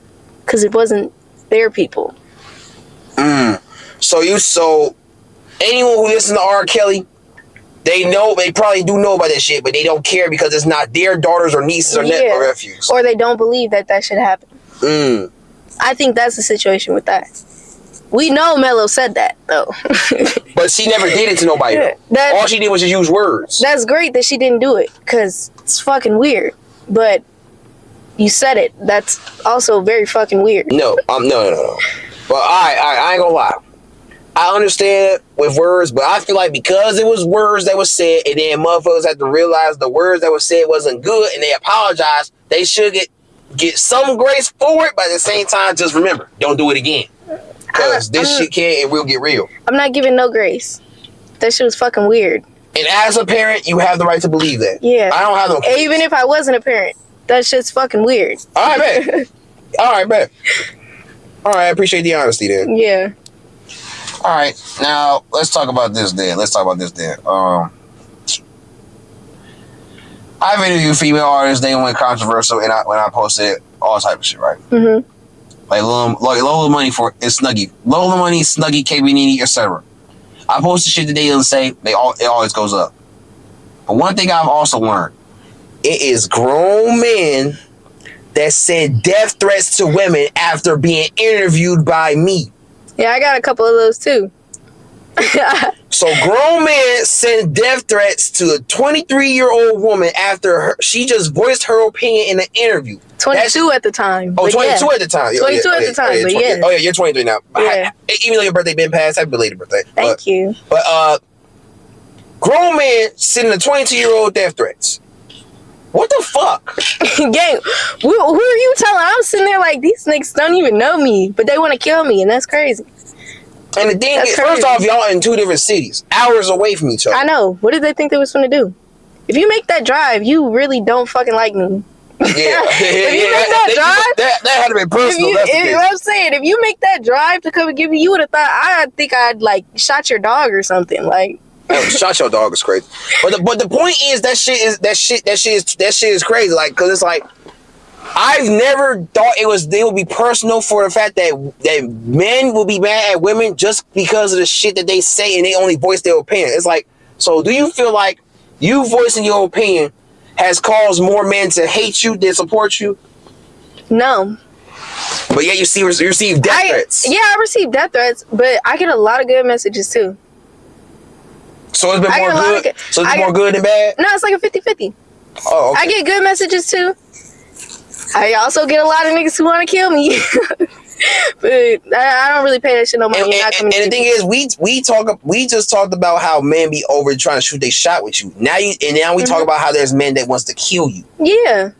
Speaker 2: Because it wasn't their people.
Speaker 1: So anyone who listens to R. Kelly, they probably do know about that shit, but they don't care because it's not their daughters or nieces or nephews.
Speaker 2: Or they don't believe that shit happened. I think that's the situation with that. We know Mello said that, though.
Speaker 1: But she never did it to nobody, though. All she did was just use words.
Speaker 2: That's great that she didn't do it, because it's fucking weird. But you said it. That's also very fucking weird.
Speaker 1: No. But I ain't gonna lie. I understand with words, but I feel like because it was words that was said, and then motherfuckers had to realize the words that was said wasn't good, and they apologized, they should get some grace for it, but at the same time, just remember, don't do it again. Because this shit can and will get real. I'm
Speaker 2: not giving no grace. That shit was fucking weird.
Speaker 1: And as a parent, you have the right to believe that.
Speaker 2: Yeah.
Speaker 1: I don't have no grace.
Speaker 2: Even if I wasn't a parent, that shit's fucking weird.
Speaker 1: All right, bet. All right, I appreciate the honesty then.
Speaker 2: Yeah.
Speaker 1: All right, now let's talk about this then. I've interviewed female artists. They went controversial, and when I posted all type of shit, right?
Speaker 2: Mm-hmm.
Speaker 1: Like Lola Money and Snuggie, Lola Money, Snuggie, KB Nene, etc. I posted shit that they didn't say. It always goes up. But one thing I've also learned, it is grown men that send death threats to women after being interviewed by me.
Speaker 2: Yeah, I got a couple of those too.
Speaker 1: So grown men send death threats to a 23-year-old woman after she just voiced her opinion in an interview.
Speaker 2: 22 at the time.
Speaker 1: Oh, 22 at the time.
Speaker 2: 22 at the time, but yeah.
Speaker 1: Oh, yeah, you're 23 now.
Speaker 2: Yeah.
Speaker 1: Even though your birthday been passed, happy belated birthday.
Speaker 2: Thank you.
Speaker 1: But grown men sending a 22-year-old death threats. What the fuck?
Speaker 2: Gang, who are you telling? I'm sitting there like, these niggas don't even know me, but they want to kill me, and that's crazy.
Speaker 1: And the thing is, first off, y'all in two different cities, hours away from each other.
Speaker 2: I know. What did they think they was going to do? If you make that drive, you really don't fucking like me.
Speaker 1: Yeah.
Speaker 2: If you make that drive,
Speaker 1: that had to be personal.
Speaker 2: I'm saying, if you make that drive to come and give me, you would have thought, I think I'd like shot your dog or something. Like,
Speaker 1: shot your dog is crazy. But the point is that shit is crazy. Like, cause it's like, I've never thought they would be personal for the fact that men will be mad at women just because of the shit that they say and they only voice their opinion. It's like, so do you feel like you voicing your opinion has caused more men to hate you than support you?
Speaker 2: No.
Speaker 1: But yeah, you receive death threats.
Speaker 2: Yeah, I receive death threats, but I get a lot of good messages too.
Speaker 1: So it's been more good? So it's more good than bad?
Speaker 2: No, it's like a 50-50.
Speaker 1: Oh, okay.
Speaker 2: I get good messages too. I also get a lot of niggas who want to kill me. But I don't really pay that shit no money.
Speaker 1: And the thing is, we just talked about how men be over trying to shoot their shot with you. Now we talk about how there's men that wants to kill you.
Speaker 2: Yeah.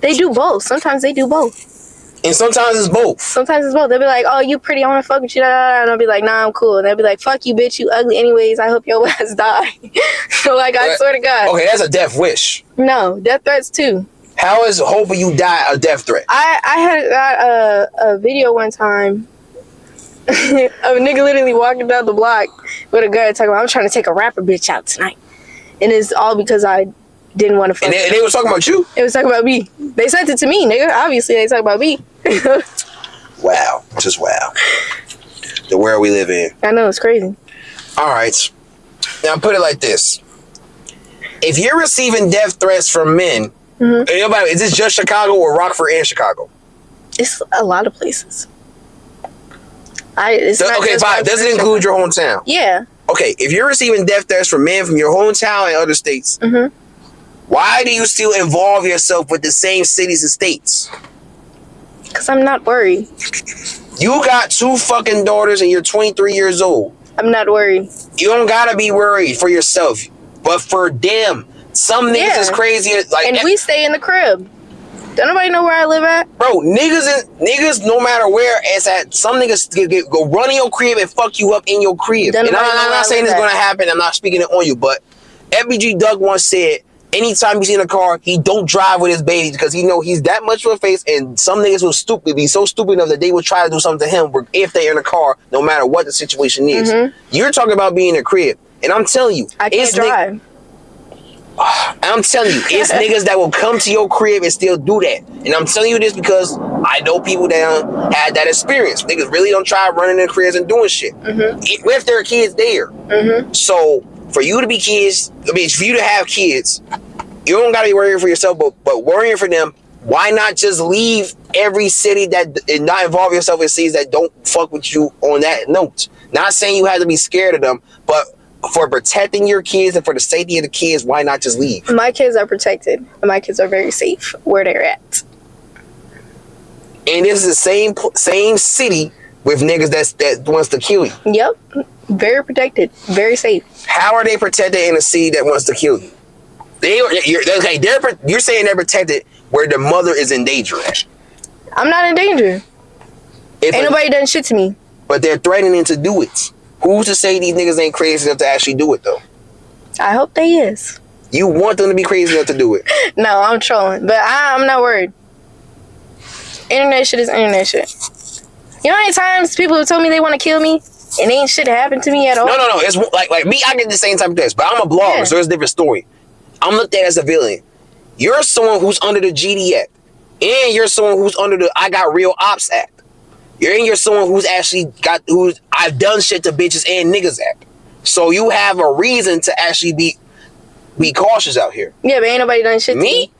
Speaker 2: They do both. Sometimes they do both.
Speaker 1: And sometimes it's both.
Speaker 2: They'll be like, oh, you pretty, I want to fuck with you. And I'll be like, nah, I'm cool. And they'll be like, fuck you, bitch, you ugly anyways. I hope your ass die. So, like, I swear to God.
Speaker 1: Okay, that's a death wish.
Speaker 2: No, death threats too.
Speaker 1: How is hoping you die a death threat?
Speaker 2: I had got a video one time of a nigga literally walking down the block with a gun talking about, I'm trying to take a rapper bitch out tonight. And it's all because I didn't want to fuck.
Speaker 1: And they was talking about you?
Speaker 2: It was talking about me. They sent it to me, nigga. Obviously, they talking about me.
Speaker 1: Wow. Just wow. The world we live in.
Speaker 2: I know, it's crazy.
Speaker 1: All right. Now, put it like this. If you're receiving death threats from men, is this just Chicago or Rockford and Chicago?
Speaker 2: It's a lot of places.
Speaker 1: Okay, fine. Does it include your hometown?
Speaker 2: Yeah.
Speaker 1: Okay, if you're receiving death threats from men from your hometown and other states, Why do you still involve yourself with the same cities and states?
Speaker 2: Because I'm not worried.
Speaker 1: You got 2 fucking daughters and you're 23 years old.
Speaker 2: I'm not worried.
Speaker 1: You don't gotta be worried for yourself, but for them. Some niggas is crazy. Like,
Speaker 2: and we stay in the crib. Don't nobody know where I live at?
Speaker 1: Bro, niggas, no matter where it's at, some niggas go run in your crib and fuck you up in your crib. And I'm not saying it's gonna happen. I'm not speaking it on you, but FBG Doug once said, anytime he's in a car, he don't drive with his baby because he know he's that much of a face, and some niggas will be so stupid enough that they will try to do something to him if they're in a car, no matter what the situation is. You're talking about being in a crib, and I'm telling you,
Speaker 2: I can't drive.
Speaker 1: I'm telling you, it's niggas that will come to your crib and still do that. And I'm telling you this because I know people that had that experience. Niggas really don't try running in cribs and doing shit. With their kids there. So, for you to be kids, for you to have kids, you don't gotta be worrying for yourself, but worrying for them, why not just leave every city and not involve yourself in cities that don't fuck with you on that note? Not saying you have to be scared of them, but for protecting your kids and for the safety of the kids, why not just leave?
Speaker 2: My kids are protected. My kids are very safe where they're at.
Speaker 1: And this is the same city with niggas that wants to kill you.
Speaker 2: Yep. Very protected. Very safe.
Speaker 1: How are they protected in a city that wants to kill you? You're saying they're protected where the mother is in danger at.
Speaker 2: I'm not in danger. Ain't nobody done shit to me.
Speaker 1: But they're threatening to do it. Who's to say these niggas ain't crazy enough to actually do it, though?
Speaker 2: I hope they is.
Speaker 1: You want them to be crazy enough to do it?
Speaker 2: No, I'm trolling. But I'm not worried. Internet shit is internet shit. You know how many times people have told me they want to kill me and ain't shit happened to me at all?
Speaker 1: No. It's like me, I get the same type of test, but I'm a blogger, so it's a different story. I'm looked at as a villain. You're someone who's under the GD Act. And you're someone who's under the I Got Real Ops Act. You're someone who's actually I've done shit to bitches and niggas act. So you have a reason to actually be cautious out here.
Speaker 2: Yeah, but ain't nobody done shit to me.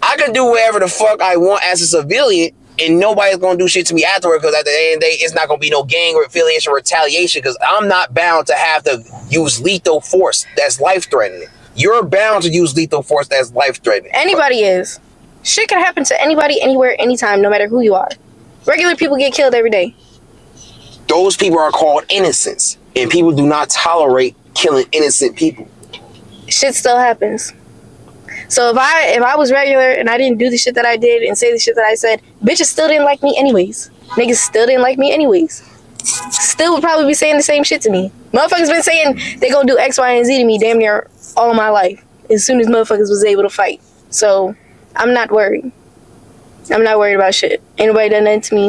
Speaker 1: I can do whatever the fuck I want as a civilian, and nobody's gonna do shit to me afterward, because at the end of the day, it's not gonna be no gang or affiliation or retaliation, because I'm not bound to have to use lethal force that's life-threatening. You're bound to use lethal force that's life-threatening.
Speaker 2: Anybody is. Shit can happen to anybody, anywhere, anytime, no matter who you are. Regular people get killed every day.
Speaker 1: Those people are called innocents, and people do not tolerate killing innocent people.
Speaker 2: Shit still happens. So if I was regular and I didn't do the shit that I did and say the shit that I said, bitches still didn't like me anyways. Niggas still didn't like me anyways. Still would probably be saying the same shit to me. Motherfuckers been saying they gonna do X, Y, and Z to me damn near all my life. As soon as motherfuckers was able to fight. So I'm not worried. I'm not worried about shit. Ain't nobody done nothing to me.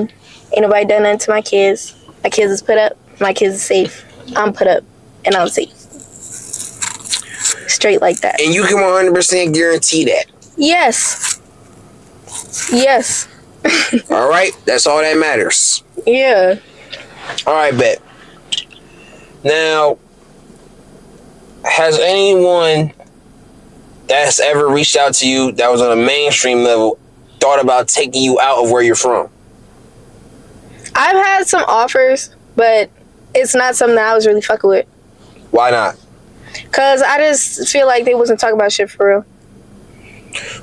Speaker 2: Ain't nobody done nothing to my kids. My kids is put up. My kids is safe. I'm put up. And I'm safe. Straight like that.
Speaker 1: And you can 100% guarantee that.
Speaker 2: Yes. Yes.
Speaker 1: All right? That's all that matters.
Speaker 2: Yeah.
Speaker 1: All right, bet. Now, has anyone that's ever reached out to you that was on a mainstream level thought about taking you out of where you're from?
Speaker 2: I've had some offers, but it's not something that I was really fucking with.
Speaker 1: Why not?
Speaker 2: Because I just feel like they wasn't talking about shit for real.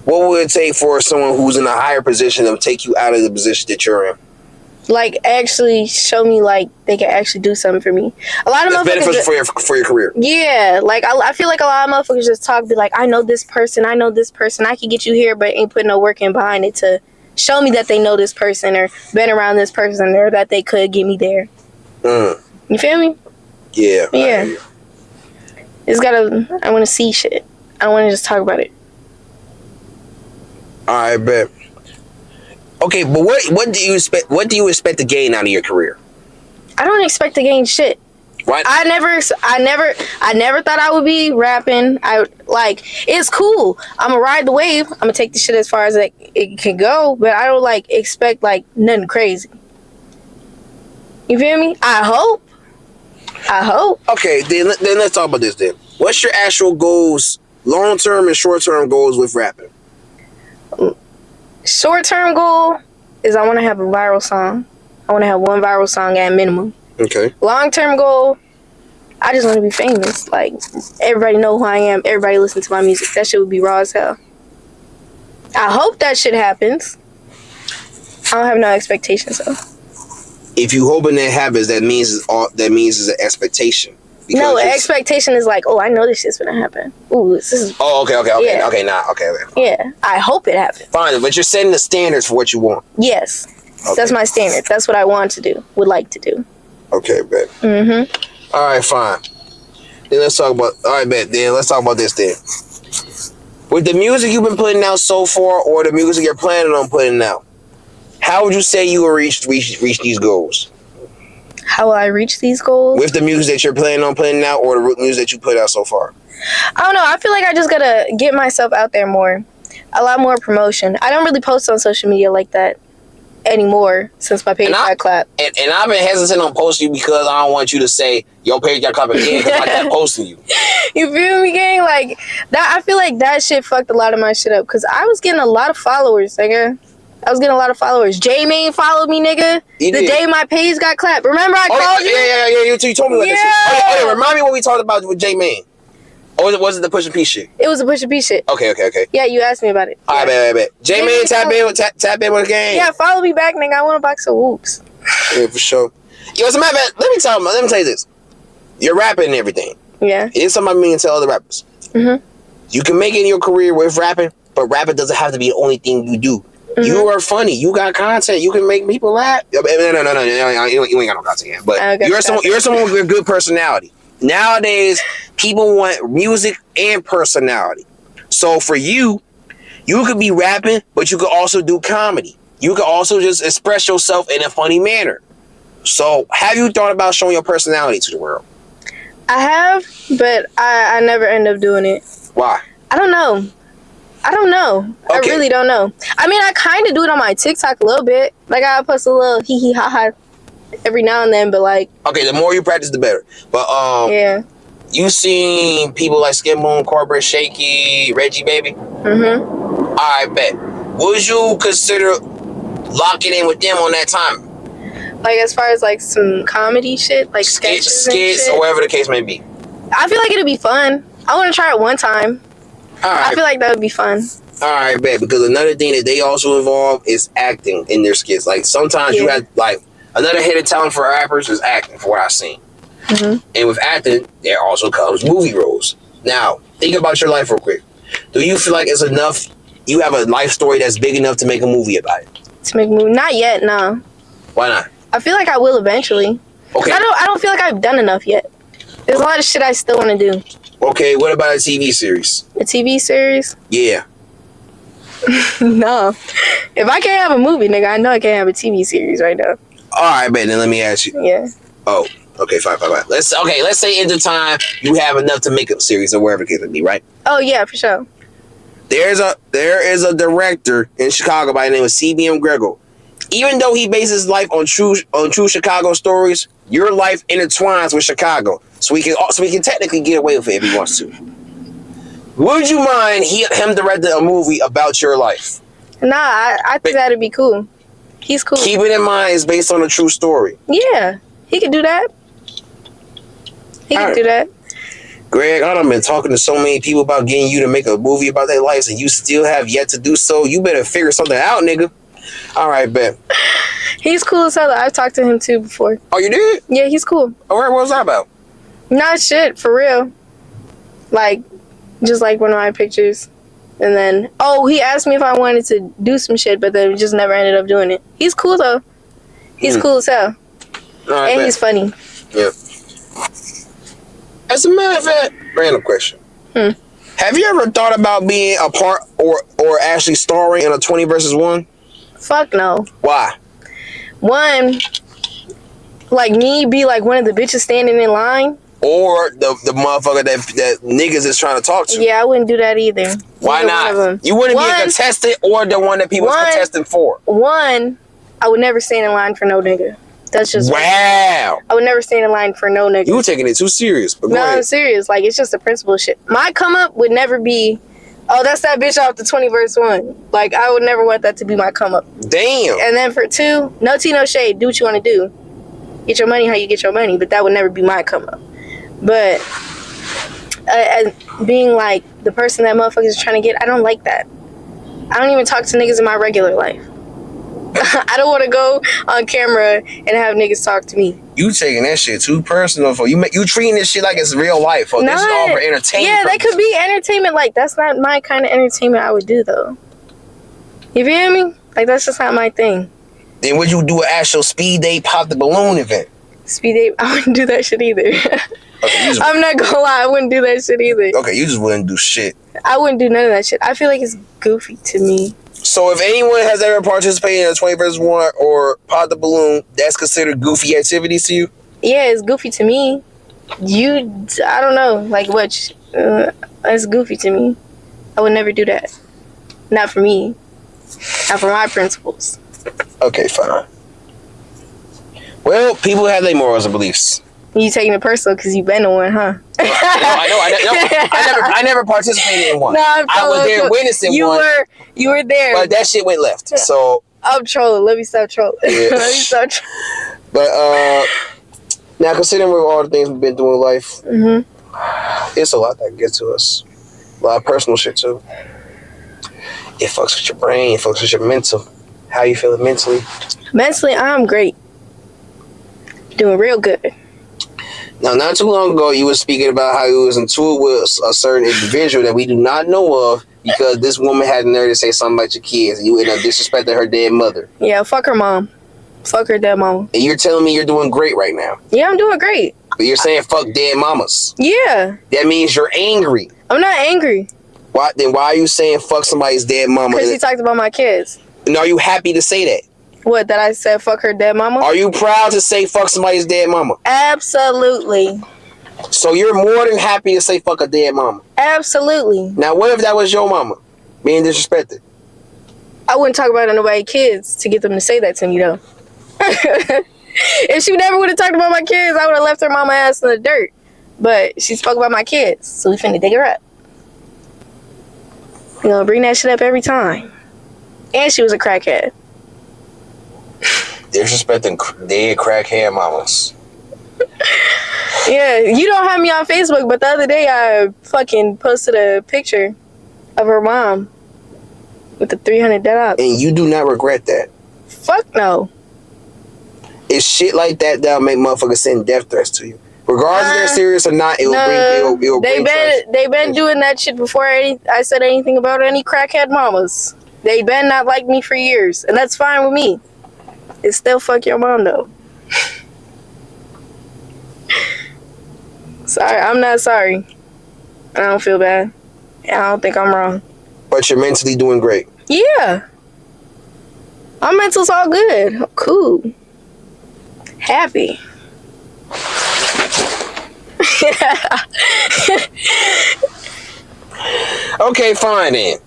Speaker 1: What would it take for someone who's in a higher position to take you out of the position that you're in?
Speaker 2: Like, actually show me, like, they can actually do something for me. A lot of
Speaker 1: that's
Speaker 2: motherfuckers...
Speaker 1: beneficial for your career.
Speaker 2: Yeah. Like, I feel like a lot of motherfuckers just talk, be like, I know this person, I can get you here, but ain't put no work in behind it to show me that they know this person or been around this person or that they could get me there. You feel me?
Speaker 1: Yeah.
Speaker 2: Yeah. I want to see shit. I don't want to just talk about it.
Speaker 1: All right, bet. Okay, but what do you expect? What do you expect to gain out of your career?
Speaker 2: I don't expect to gain shit.
Speaker 1: What?
Speaker 2: I never thought I would be rapping. It's cool. I'm gonna ride the wave. I'm gonna take the shit as far as it can go, but I don't expect nothing crazy. You feel me? I hope.
Speaker 1: Okay, then let's talk about this then. What's your actual goals, long-term and short-term goals with rapping?
Speaker 2: Short-term goal is I want to have a viral song. I want to have one viral song at minimum.
Speaker 1: Okay.
Speaker 2: Long-term goal, I just want to be famous. Like, everybody know who I am. Everybody listen to my music. That shit would be raw as hell. I hope that shit happens. I don't have no expectations, though.
Speaker 1: If you hoping that happens, that means it's an expectation.
Speaker 2: No, expectation is like, oh, I know this shit's gonna happen. Ooh, this is.
Speaker 1: Oh, okay.
Speaker 2: Yeah.
Speaker 1: Okay.
Speaker 2: Yeah, I hope it happens.
Speaker 1: Fine, but you're setting the standards for what you want.
Speaker 2: Yes,
Speaker 1: okay.
Speaker 2: That's my standard. That's what I want to do. Would like to do.
Speaker 1: Okay, bet. All right, fine. Then let's talk about. All right, bet. Then let's talk about this. Then, with the music you've been putting out so far, or the music you're planning on putting out, how would you say you will reach these goals?
Speaker 2: How will I reach these goals?
Speaker 1: With the music that you're planning on putting out, or the music that you put out so far?
Speaker 2: I don't know. I feel like I just gotta get myself out there more. A lot more promotion. I don't really post on social media like that anymore since my page got clapped.
Speaker 1: And I've been hesitant on posting you because I don't want you to say your page got clapped again because I kept posting you.
Speaker 2: You feel me, gang? Like that. I feel like that shit fucked a lot of my shit up because I was getting a lot of followers, nigga. I was getting a lot of followers. J-Main followed me, nigga. The day my page got clapped. Remember I called you?
Speaker 1: Yeah. You told me about that shit. Remind me what we talked about with J-Main. Or was it the Pusha P shit?
Speaker 2: It was the Pusha P shit.
Speaker 1: Okay.
Speaker 2: Yeah, you asked me about it.
Speaker 1: All right, bet. J-Main, tap in with the game.
Speaker 2: Yeah, follow me back, nigga. I want a box of whoops.
Speaker 1: Yeah, for sure. Yo, as a matter of fact, let me tell you this. You're rapping and everything.
Speaker 2: Yeah.
Speaker 1: It's something I mean to tell other rappers. You can make it in your career with rapping, but rapping doesn't have to be the only thing you do. You are funny. You got content. You can make people laugh. No. You ain't got no content yet. But you're someone with a good personality. Nowadays, people want music and personality. So for you could be rapping, but you could also do comedy. You could also just express yourself in a funny manner. So have you thought about showing your personality to the world?
Speaker 2: I have, but I never end up doing it.
Speaker 1: Why?
Speaker 2: I don't know. Okay. I really don't know. I mean, I kind of do it on my TikTok a little bit. Like, I post a little hee ha ha every now and then, but like... Okay,
Speaker 1: the more you practice, the better. But,
Speaker 2: yeah.
Speaker 1: You seen people like Skinbone, Corporate, Shaky, Reggie Baby? I bet. Would you consider locking in with them on that time?
Speaker 2: Like, as far as, like, some comedy shit? Like, skits
Speaker 1: or whatever the case may be.
Speaker 2: I feel like it'd be fun. I want to try it one time. I feel like that would be fun.
Speaker 1: All right, bet. Because another thing that they also involve is acting in their skits. Like, sometimes you have, like, another hidden talent for rappers is acting, for what I've seen. And with acting, there also comes movie roles. Now, think about your life real quick. Do you feel like it's enough? You have a life story that's big enough to make a movie about it?
Speaker 2: To make a movie? Not yet, no.
Speaker 1: Why not?
Speaker 2: I feel like I will eventually. Okay. I don't feel like I've done enough yet. There's a lot of shit I still want to do.
Speaker 1: Okay, what about a TV series?
Speaker 2: A TV series?
Speaker 1: Yeah.
Speaker 2: No. If I can't have a movie, nigga, I know I can't have a TV series right now.
Speaker 1: All right, bet. Then let me ask you.
Speaker 2: Yeah.
Speaker 1: Oh, okay, fine. Let's say in the time you have enough to make a series or wherever it can be, right?
Speaker 2: Oh yeah, for sure.
Speaker 1: There is a director in Chicago by the name of CBMG Grego. Even though he bases his life on true Chicago stories, your life intertwines with Chicago, so he can technically get away with it if he wants to. Would you mind him directing a movie about your life?
Speaker 2: Nah, I think that'd be cool. He's cool.
Speaker 1: Keep it in mind, it's based on a true story.
Speaker 2: Yeah, he could do that. He could do that.
Speaker 1: Greg, I've been talking to so many people about getting you to make a movie about their lives, and you still have yet to do so. You better figure something out, nigga. All right, bet.
Speaker 2: He's cool as hell. I've talked to him too before.
Speaker 1: Oh, you did?
Speaker 2: Yeah, he's cool.
Speaker 1: All right, what was that about?
Speaker 2: Not shit, for real. Like, just like one of my pictures. And then, he asked me if I wanted to do some shit, but then we just never ended up doing it. He's cool, though. He's cool as hell.
Speaker 1: Right,
Speaker 2: and he's funny.
Speaker 1: Yeah. As a matter of fact, random question. Have you ever thought about being a part or actually starring in a 20 versus 1?
Speaker 2: Fuck no.
Speaker 1: Why?
Speaker 2: One, like me be like one of the bitches standing in line.
Speaker 1: Or the motherfucker that niggas is trying to talk to.
Speaker 2: Yeah, I wouldn't do that either.
Speaker 1: Why not? You wouldn't be a contestant or the one that people are contesting for.
Speaker 2: One, I would never stand in line for no nigga. That's just
Speaker 1: wow.
Speaker 2: I would never stand in line for no nigga.
Speaker 1: You were taking it too serious. But
Speaker 2: no, I'm serious. Like, it's just a principle shit. My come up would never be, that's that bitch off the 20 verse 1. Like, I would never want that to be my come up.
Speaker 1: Damn.
Speaker 2: And then for 2, no tea, no shade. Do what you want to do. Get your money how you get your money. But that would never be my come up. But being like the person that motherfuckers is trying to get, I don't like that. I don't even talk to niggas in my regular life. I don't want to go on camera and have niggas talk to me.
Speaker 1: You taking that shit too personal for you. You treating this shit like it's real life. For this is all for entertainment.
Speaker 2: Yeah, that could be entertainment. Like, that's not my kind of entertainment I would do, though. You feel me? Like, that's just not my thing.
Speaker 1: Then would you do an actual speed date pop the balloon event?
Speaker 2: Speed date? I wouldn't do that shit either. Okay, I'm not gonna lie, I wouldn't do that shit either.
Speaker 1: Okay, you just wouldn't do shit.
Speaker 2: I wouldn't do none of that shit. I feel like it's goofy to me.
Speaker 1: So if anyone has ever participated in a 20 versus 1 or pop the balloon, that's considered goofy activities to you?
Speaker 2: Yeah, it's goofy to me. I don't know. Like, what? It's goofy to me. I would never do that. Not for me. Not for my principles.
Speaker 1: Okay, fine. Well, people have their morals and beliefs.
Speaker 2: You taking it personal because you been on one, huh?
Speaker 1: I never participated in one.
Speaker 2: No,
Speaker 1: I was there witnessing one.
Speaker 2: You were there.
Speaker 1: But that shit went left. So
Speaker 2: I'm trolling. Let me stop trolling.
Speaker 1: Yeah.
Speaker 2: Let me stop trolling.
Speaker 1: But now considering all the things we've been through in life, it's a lot that gets to us. A lot of personal shit too. It fucks with your brain. It fucks with your mental. How you feeling mentally?
Speaker 2: Mentally, I'm great. Doing real good.
Speaker 1: Now, not too long ago, you were speaking about how you was in tour with a certain individual that we do not know of because this woman had the nerve to say something about your kids and you ended up disrespecting her dead mother.
Speaker 2: Yeah, fuck her mom. Fuck her dead mama.
Speaker 1: And you're telling me you're doing great right now.
Speaker 2: Yeah, I'm doing great.
Speaker 1: But you're saying fuck dead mamas.
Speaker 2: Yeah.
Speaker 1: That means you're angry.
Speaker 2: I'm not angry.
Speaker 1: Why are you saying fuck somebody's dead mama?
Speaker 2: Because he talked about my kids.
Speaker 1: And are you happy to say that?
Speaker 2: What, that I said fuck her dead mama?
Speaker 1: Are you proud to say fuck somebody's dead mama?
Speaker 2: Absolutely.
Speaker 1: So you're more than happy to say fuck a dead mama? Absolutely. Now, what if that was your mama being disrespected?
Speaker 2: I wouldn't talk about it to nobody's kids to get them to say that to me, though. If she never would have talked about my kids, I would have left her mama ass in the dirt. But she spoke about my kids, so we finna dig her up. You know, bring that shit up every time. And she was a crackhead.
Speaker 1: Disrespecting dead crackhead mamas.
Speaker 2: Yeah, you don't have me on Facebook, but the other day I fucking posted a picture of her mom with the 300 dead ops.
Speaker 1: And you do not regret that?
Speaker 2: Fuck no.
Speaker 1: It's shit like that that'll make motherfuckers send death threats to you. Regardless if they're serious or not, it'll bring
Speaker 2: They been doing that shit before I said anything about any crackhead mamas. They been not like me for years, and that's fine with me. It's still fuck your mom though. Sorry, I'm not sorry. I don't feel bad. I don't think I'm wrong.
Speaker 1: But you're mentally doing great.
Speaker 2: Yeah. My mental's all good. I'm cool. Happy.
Speaker 1: Okay, fine then.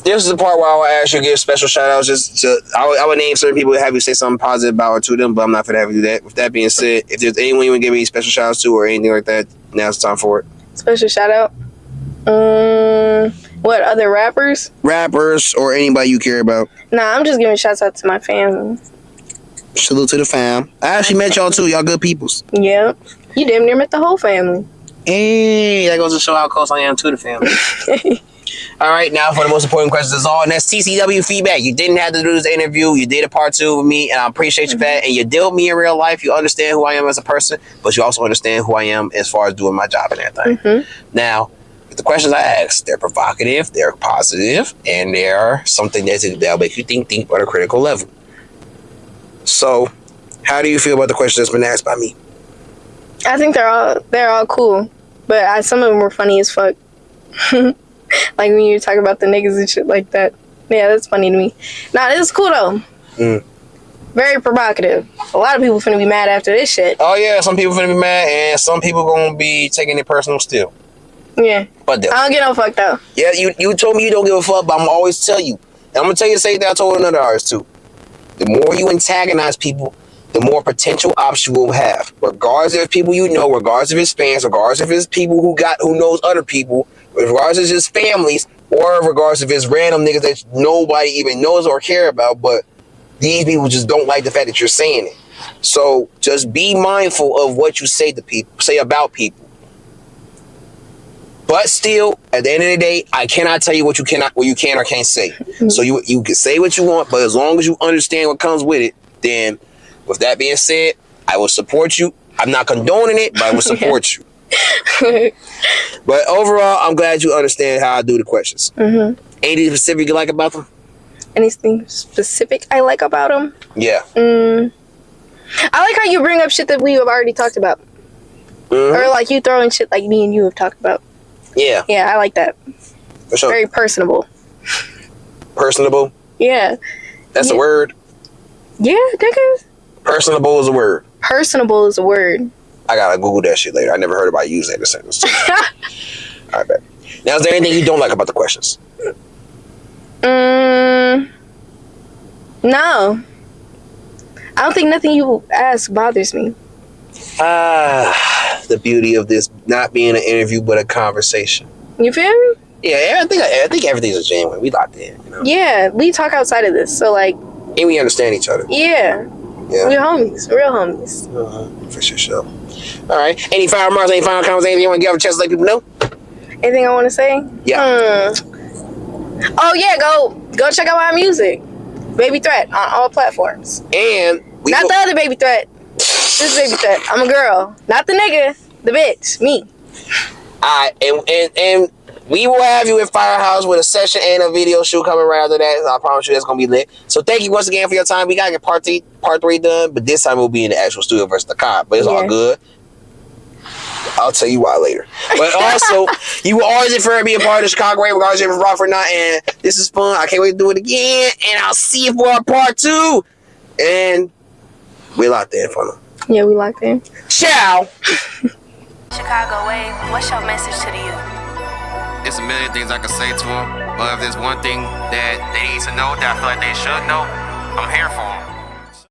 Speaker 1: This is the part where I will ask you to give special shout outs. I would name certain people and have you say something positive about or to them, but I'm not gonna have you do that. With that being said, if there's anyone you want to give any special shout outs to or anything like that, now's the time for it.
Speaker 2: Special shout out? What, other rappers?
Speaker 1: Rappers or anybody you care about.
Speaker 2: Nah, I'm just giving shouts out to my family.
Speaker 1: Salute to the fam. I actually met y'all too. Y'all good peoples.
Speaker 2: Yep. You damn near met the whole family.
Speaker 1: Hey, that goes to show how close I am to the family. All right, now for the most important questions is all, and that's TCW feedback. You didn't have to do this interview. You did a part 2 with me, and I appreciate you for that. And you dealt with me in real life. You understand who I am as a person, but you also understand who I am as far as doing my job and everything. Now, the questions I ask, they're provocative, they're positive, and they're something that'll make you think on a critical level. So, how do you feel about the questions that's been asked by me?
Speaker 2: I think they're all cool, but some of them were funny as fuck. Like when you talk about the niggas and shit like that. Yeah, that's funny to me. Nah, this is cool though. Very provocative. A lot of people finna be mad after this shit.
Speaker 1: Oh yeah, some people finna be mad, and some people gonna be taking it personal still.
Speaker 2: Yeah.
Speaker 1: But
Speaker 2: I don't get no fuck though.
Speaker 1: Yeah, you told me you don't give a fuck, but I'm gonna always tell you. And I'm gonna tell you the same thing I told another artist too. The more you antagonize people, the more potential ops you will have. Regardless if it's people you know, regardless if it's fans, regardless if it's people who knows other people, regardless if it's just families, or regardless if it's random niggas that nobody even knows or care about, but these people just don't like the fact that you're saying it. So just be mindful of what you say to people, say about people. But still, at the end of the day, I cannot tell you what you can or can't say. Mm-hmm. So you can say what you want, but as long as you understand what comes with it, then with that being said, I will support you. I'm not condoning it, but I will support you. But overall, I'm glad you understand how I do the questions. Mm-hmm. Anything specific you like about them?
Speaker 2: Anything specific I like about them?
Speaker 1: Yeah.
Speaker 2: I like how you bring up shit that we have already talked about. Mm-hmm. Or like you throw in shit like me and you have talked about.
Speaker 1: Yeah.
Speaker 2: Yeah, I like that.
Speaker 1: For sure.
Speaker 2: Very personable.
Speaker 1: Personable?
Speaker 2: Yeah.
Speaker 1: That's a word?
Speaker 2: Yeah, nigga.
Speaker 1: Personable is a word.
Speaker 2: Personable is a word.
Speaker 1: I gotta Google that shit later. I never heard about using that in a sentence. All right, bet. Now, is there anything you don't like about the questions?
Speaker 2: No. I don't think nothing you ask bothers me.
Speaker 1: The beauty of this not being an interview but a conversation.
Speaker 2: You feel me?
Speaker 1: Yeah, I think everything's a genuine. We locked in. You know?
Speaker 2: Yeah, we talk outside of this, so like.
Speaker 1: And we understand each other.
Speaker 2: Yeah. We're homies, real homies.
Speaker 1: For sure. All right. Any final remarks? Any final comments? Anything you want to give a chance to let people know?
Speaker 2: Anything I want to say?
Speaker 1: Yeah.
Speaker 2: Oh yeah, go check out my music, Baby Threat, on all platforms.
Speaker 1: And
Speaker 2: not the other Baby Threat. This Baby Threat. I'm a girl, not the nigga, the bitch, me.
Speaker 1: Alright, and we will have you in Firehouse with a session and a video shoot coming right after that. So I promise you that's gonna be lit. So thank you once again for your time. We gotta get part three done, but this time we'll be in the actual studio versus the cop. But it's all good. I'll tell you why later. But also, you will always prefer to be a part of the Chicago Rave, regardless if it's rock or not. And this is fun. I can't wait to do it again. And I'll see you for our part 2. And we locked in for them.
Speaker 2: Yeah, we locked in.
Speaker 1: Ciao.
Speaker 3: Chicago Wave, what's your message to the youth?
Speaker 4: There's a million things I could say to them, but if there's one thing that they need to know that I feel like they should know, I'm here for them.